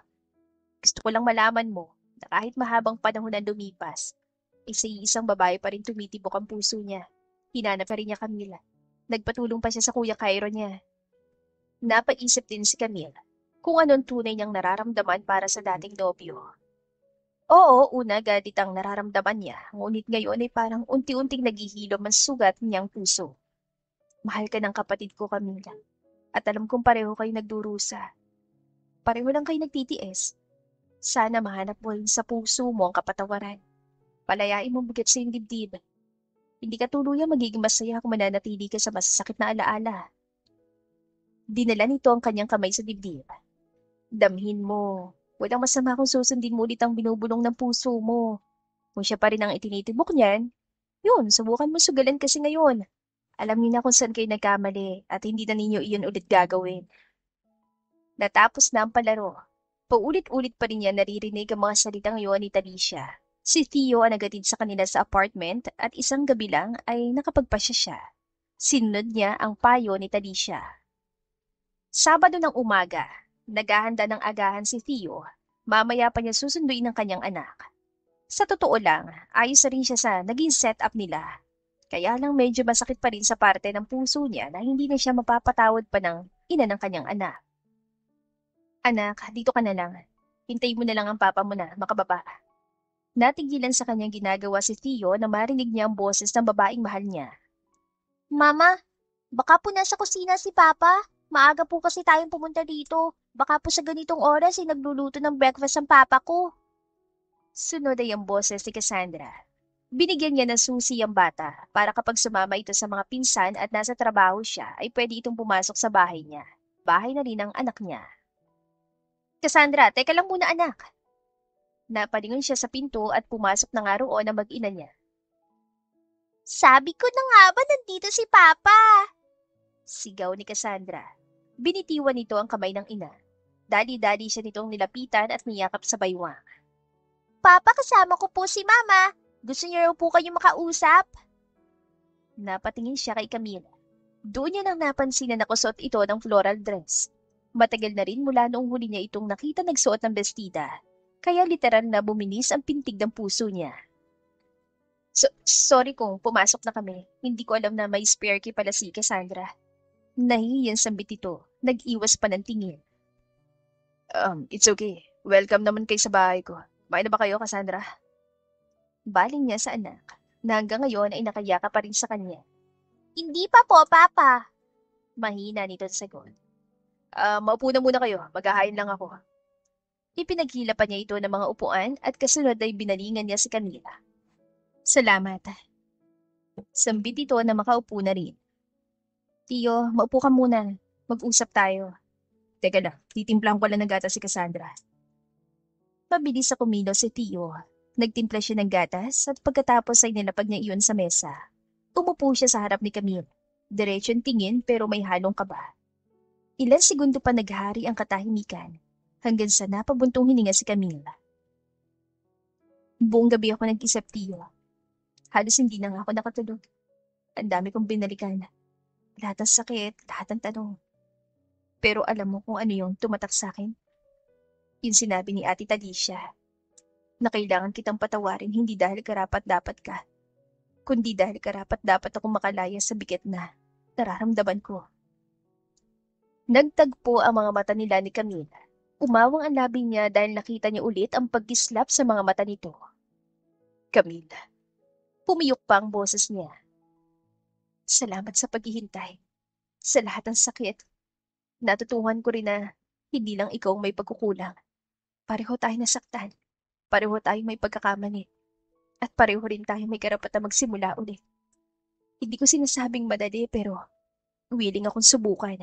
Gusto ko lang malaman mo na kahit mahabang panahon ang lumipas, isang babae pa rin tumitibok ang puso niya. Hinanap pa rin niya Camila. Nagpatulong pa siya sa kuya Cairo niya. Napaisip din si Camille kung anong tunay niyang nararamdaman para sa dating nobyo. Oo, una galit ang nararamdaman niya, ngunit ngayon ay parang unti-unting naghihilom ang sugat niyang puso. Mahal ka ng kapatid ko, Camila. At alam kong pareho kayo nagdurusa. Pareho lang kayo nagtitiis. Sana mahanap mo rin sa puso mo ang kapatawaran. Palayain mo bigat sa iyong dibdib. Hindi ka tuluyang magiging masaya kung mananatili ka sa masasakit na alaala. Dinala nito ang kanyang kamay sa dibdib. Damhin mo. Walang masama kung susundin mo ulit ang binubulong ng puso mo. Kung siya pa rin ang itinitibok niyan, yun, subukan mo sugalan kasi ngayon. Alam niyo na kung saan kayo nagkamali at hindi na ninyo iyon ulit gagawin. Natapos na ang palaro. Paulit-ulit pa rin niya naririnig ang mga salitang iyon ni Talisha. Si Theo ang nagatid sa kanila sa apartment at isang gabi lang ay nakapagpasya siya. Sinunod niya ang payo ni Talisha. Sabado ng umaga, naghahanda ng agahan si Theo. Mamaya pa niya susunduin ang kanyang anak. Sa totoo lang, ayos na rin siya sa naging setup nila. Kaya lang medyo masakit pa rin sa parte ng puso niya na hindi na siya mapapatawad pa ng ina ng kanyang anak. Anak, dito ka na lang. Hintayin mo na lang ang papa mo na makababa. Natigilan sa kanyang ginagawa si Theo na marinig niya ang boses ng babaeng mahal niya. Mama, baka po nasa kusina si Papa. Maaga po kasi tayong pumunta dito. Baka po sa ganitong oras ay nagluluto ng breakfast ang Papa ko. Sunod ay ang boses ni Cassandra. Binigyan niya ng susi ang bata para kapag sumama ito sa mga pinsan at nasa trabaho siya ay pwede itong pumasok sa bahay niya. Bahay na rin ng anak niya. Cassandra, teka lang muna anak. Napalingon siya sa pinto at pumasok na nga roon ang mag-ina niya. Sabi ko na nga ba nandito si Papa? Sigaw ni Cassandra. Binitiwan nito ang kamay ng ina. Dali-dali siya nitong nilapitan at niyakap sa baywang. Papa, kasama ko po si Mama. Gusto niyo raw po kayo makausap? Napatingin siya kay Camila. Doon niya nang napansin na nakusot ito ng floral dress. Matagal na rin mula noong huli niya itong nakita nagsuot ng bestida. Kaya literal na buminis ang pintig ng puso niya. Sorry kung pumasok na kami. Hindi ko alam na may spare key pala si Cassandra. Nahihiyan sambit ito. Nag-iwas pa ng tingin. It's okay. Welcome naman kayo sa bahay ko. Kumain na ba kayo, Cassandra? Baling niya sa anak na hanggang ngayon ay nakayaka pa rin sa kanya. Hindi pa po, Papa. Mahina nito sa sagot. Maupo na muna kayo. Maghahain lang ako. Ipinaghila pa niya ito ng mga upuan at kasunod ay binalingan niya si Camila. Salamat. Sambit ito na makaupo na rin. Tiyo, maupo ka muna. Mag-usap tayo. Teka lang, titimplahan ko lang ng gatas si Cassandra. Mabilis sa kumilos si Tiyo. Nagtimpla siya ng gatas at pagkatapos ay nilapag niya iyon sa mesa. Umupo siya sa harap ni Camille. Diretsyon tingin pero may halong kaba. Ilang segundo pa naghari ang katahimikan hanggang sa napabuntong hininga si Camille. Buong gabi ako nag-isip, Tiyo. Halos hindi na nga ako nakatulog. Ang dami kong binalikan. Lahat ng sakit, lahat ng tanong. Pero alam mo kung ano yung tumatak sa akin? Yung sinabi ni Ate Talisha na kailangan kitang patawarin hindi dahil karapat-dapat ka, kundi dahil karapat-dapat ako makalaya sa bigat na nararamdaman ko. Nagtagpo ang mga mata nila ni Camila. Umawang ang labi niya dahil nakita niya ulit ang pagkislap sa mga mata nito. Camila. Pumiyok pa ang boses niya. Salamat sa paghihintay. Sa lahat ng sakit. Natutuhan ko rin na hindi lang ikaw may pagkukulang. Pareho tayo nasaktan. Pareho tayo may pagkakamali. At pareho rin tayo may karapatan magsimula ulit. Hindi ko sinasabing madali pero willing akong subukan.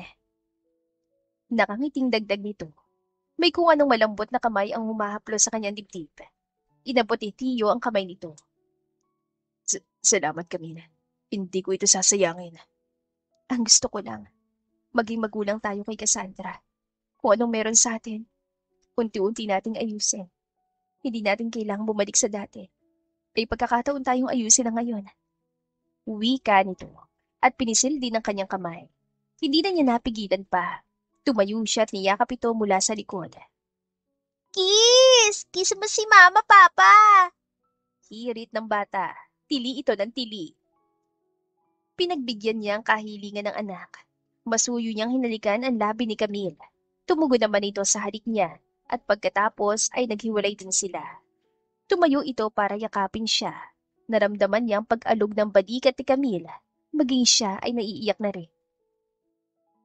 Nakangiting dagdag nito. May kung anong malambot na kamay ang humahaplo sa kanyang dibdib. Inabot ni Tiyo ang kamay nito. Salamat, Camila. Hindi ko ito sasayangin. Ang gusto ko lang, maging magulang tayo kay Cassandra. Kung anong meron sa atin, unti-unti nating ayusin. Hindi natin kailangang bumalik sa dati. May pagkakataon tayong ayusin na ngayon. Wika nito at pinisil din ang kanyang kamay. Hindi na niya napigilan pa. Tumayo siya at niyakap ito mula sa likod. Kiss! Kiss mo si Mama, Papa! Hirit ng bata. Tili ito ng tili. Pinagbigyan niya ang kahilingan ng anak. Masuyo niyang hinalikan ang labi ni Camille. Tumugon naman ito sa halik niya at pagkatapos ay naghiwalay din sila. Tumayo ito para yakapin siya. Naramdaman niya ang pag-alog ng balikat ni Camille. Maging siya ay naiiyak na rin.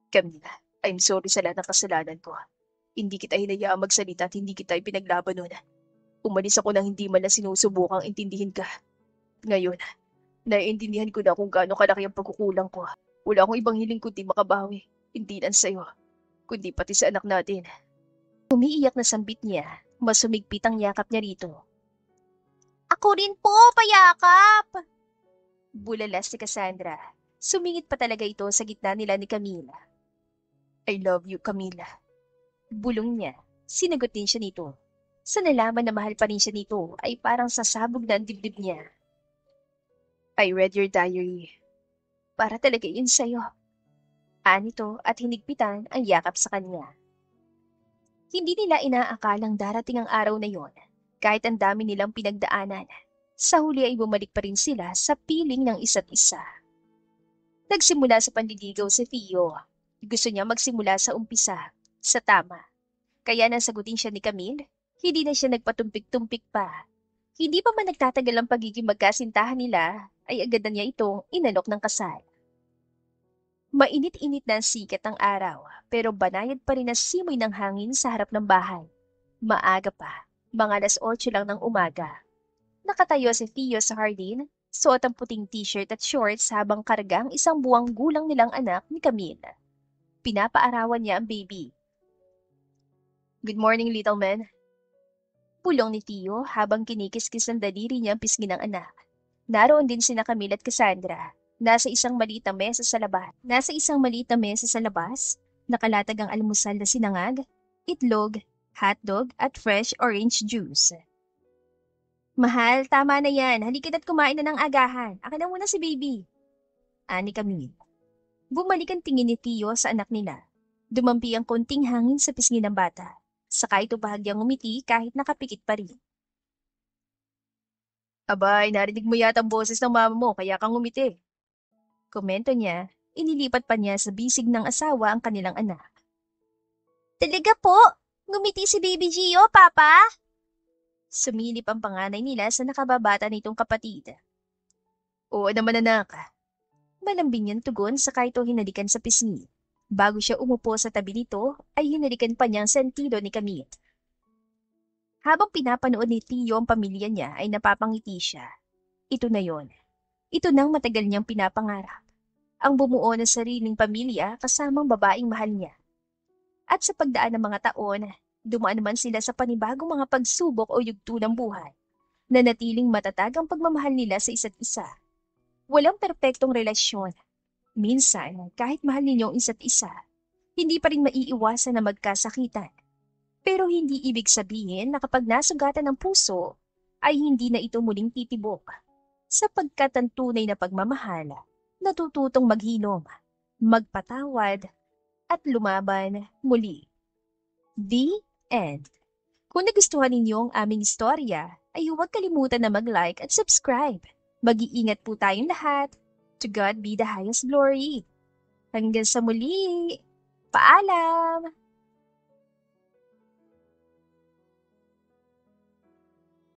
Camille, I'm sorry sa lahat ng kasalanan ko. Hindi kita hinayaang magsalita at hindi kita ipinaglaban nun. Umalis ako nang hindi man na sinusubukang intindihin ka. Ngayon, naiintindihan ko na kung gaano kalaki ang pagkukulang ko. Wala akong ibang hiling kundi makabawi. Hindi lang sa'yo, kundi pati sa anak natin. Umiiyak na sambit niya, mas sumigpit ang yakap niya rito. Ako rin po, payakap! Bulalas si Cassandra. Sumingit pa talaga ito sa gitna nila ni Camila. I love you, Camila. Bulong niya. Sinagot din siya nito. Sa nalaman na mahal pa rin siya nito ay parang sasabog na ang dibdib niya. I read your diary. Para talaga yun sa'yo. Anito at hinigpitan ang yakap sa kanya. Hindi nila inaakalang darating ang araw na yon kahit ang dami nilang pinagdaanan. Sa huli ay bumalik pa rin sila sa piling ng isa't isa. Nagsimula sa panliligaw si Theo. Gusto niya magsimula sa umpisa, sa tama. Kaya nang sagutin siya ni Camille, hindi na siya nagpatumpik-tumpik pa. Hindi pa man nagtatagal ang pagiging magkasintahan nila, ay agad na niya itong inalok ng kasal. Mainit-init na ang sikat ng araw, pero banayad pa rin ang simoy ng hangin sa harap ng bahay. Maaga pa, mga 8:00 lang ng umaga. Nakatayo si Theo sa hardin, suot ang puting t-shirt at shorts habang karga ang 1 buwang gulang nilang anak ni Camille. Pinapaarawan niya ang baby. "Good morning, little man." Pulong ni Theo habang kinikis-kis ng daliri niya ang pisngi ng anak. Naroon din sina Camille at Cassandra. Nasa isang maliit na mesa sa labas, nakalatag ang almusal na sinangag, itlog, hotdog at fresh orange juice. "Mahal, tama na yan. Halika na't kumain na ng agahan. Akin na muna si baby." Ani Camille. Bumalik ang tingin ni Theo sa anak nila. Dumampi ang konting hangin sa pisngi ng bata. Saka ito bahagyang umiti kahit nakapikit pa rin. "Abay, narinig mo yata ang boses ng mama mo kaya kang umiti." Komento niya, inilipat pa niya sa bisig ng asawa ang kanilang anak. Talaga po? Ngumiti si Baby Gio, Papa? Sumilip ang panganay nila sa nakababata nitong kapatid. "Oo naman anak." Malambing niyang tugon saka ito hinalikan sa pisngi. Bago siya umupo sa tabi nito, ay hinalikan pa niyang sentido ni Camille. Habang pinapanood ni Theo ang pamilya niya ay napapangiti siya. Ito na yon. Ito nang matagal niyang pinapangarap. Ang bumuo ng sariling pamilya kasamang babaeng mahal niya. At sa pagdaan ng mga taon, dumaan naman sila sa panibagong mga pagsubok o yugto ng buhay. Nanatiling matatag ang pagmamahal nila sa isa't isa. Walang perpektong relasyon. Minsan, kahit mahal ninyo ang isa't isa, hindi pa rin maiiwasan na magkasakitan. Pero hindi ibig sabihin na kapag nasugatan ng puso, ay hindi na ito muling titibok. Sapagkat ang tunay na pagmamahal, natututong maghilom, magpatawad, at lumaban muli. The end. Kung nagustuhan ninyo ang aming istorya, ay huwag kalimutan na mag-like at subscribe. Mag-iingat po tayong lahat. To God be the highest glory. Hanggang sa muli. Paalam!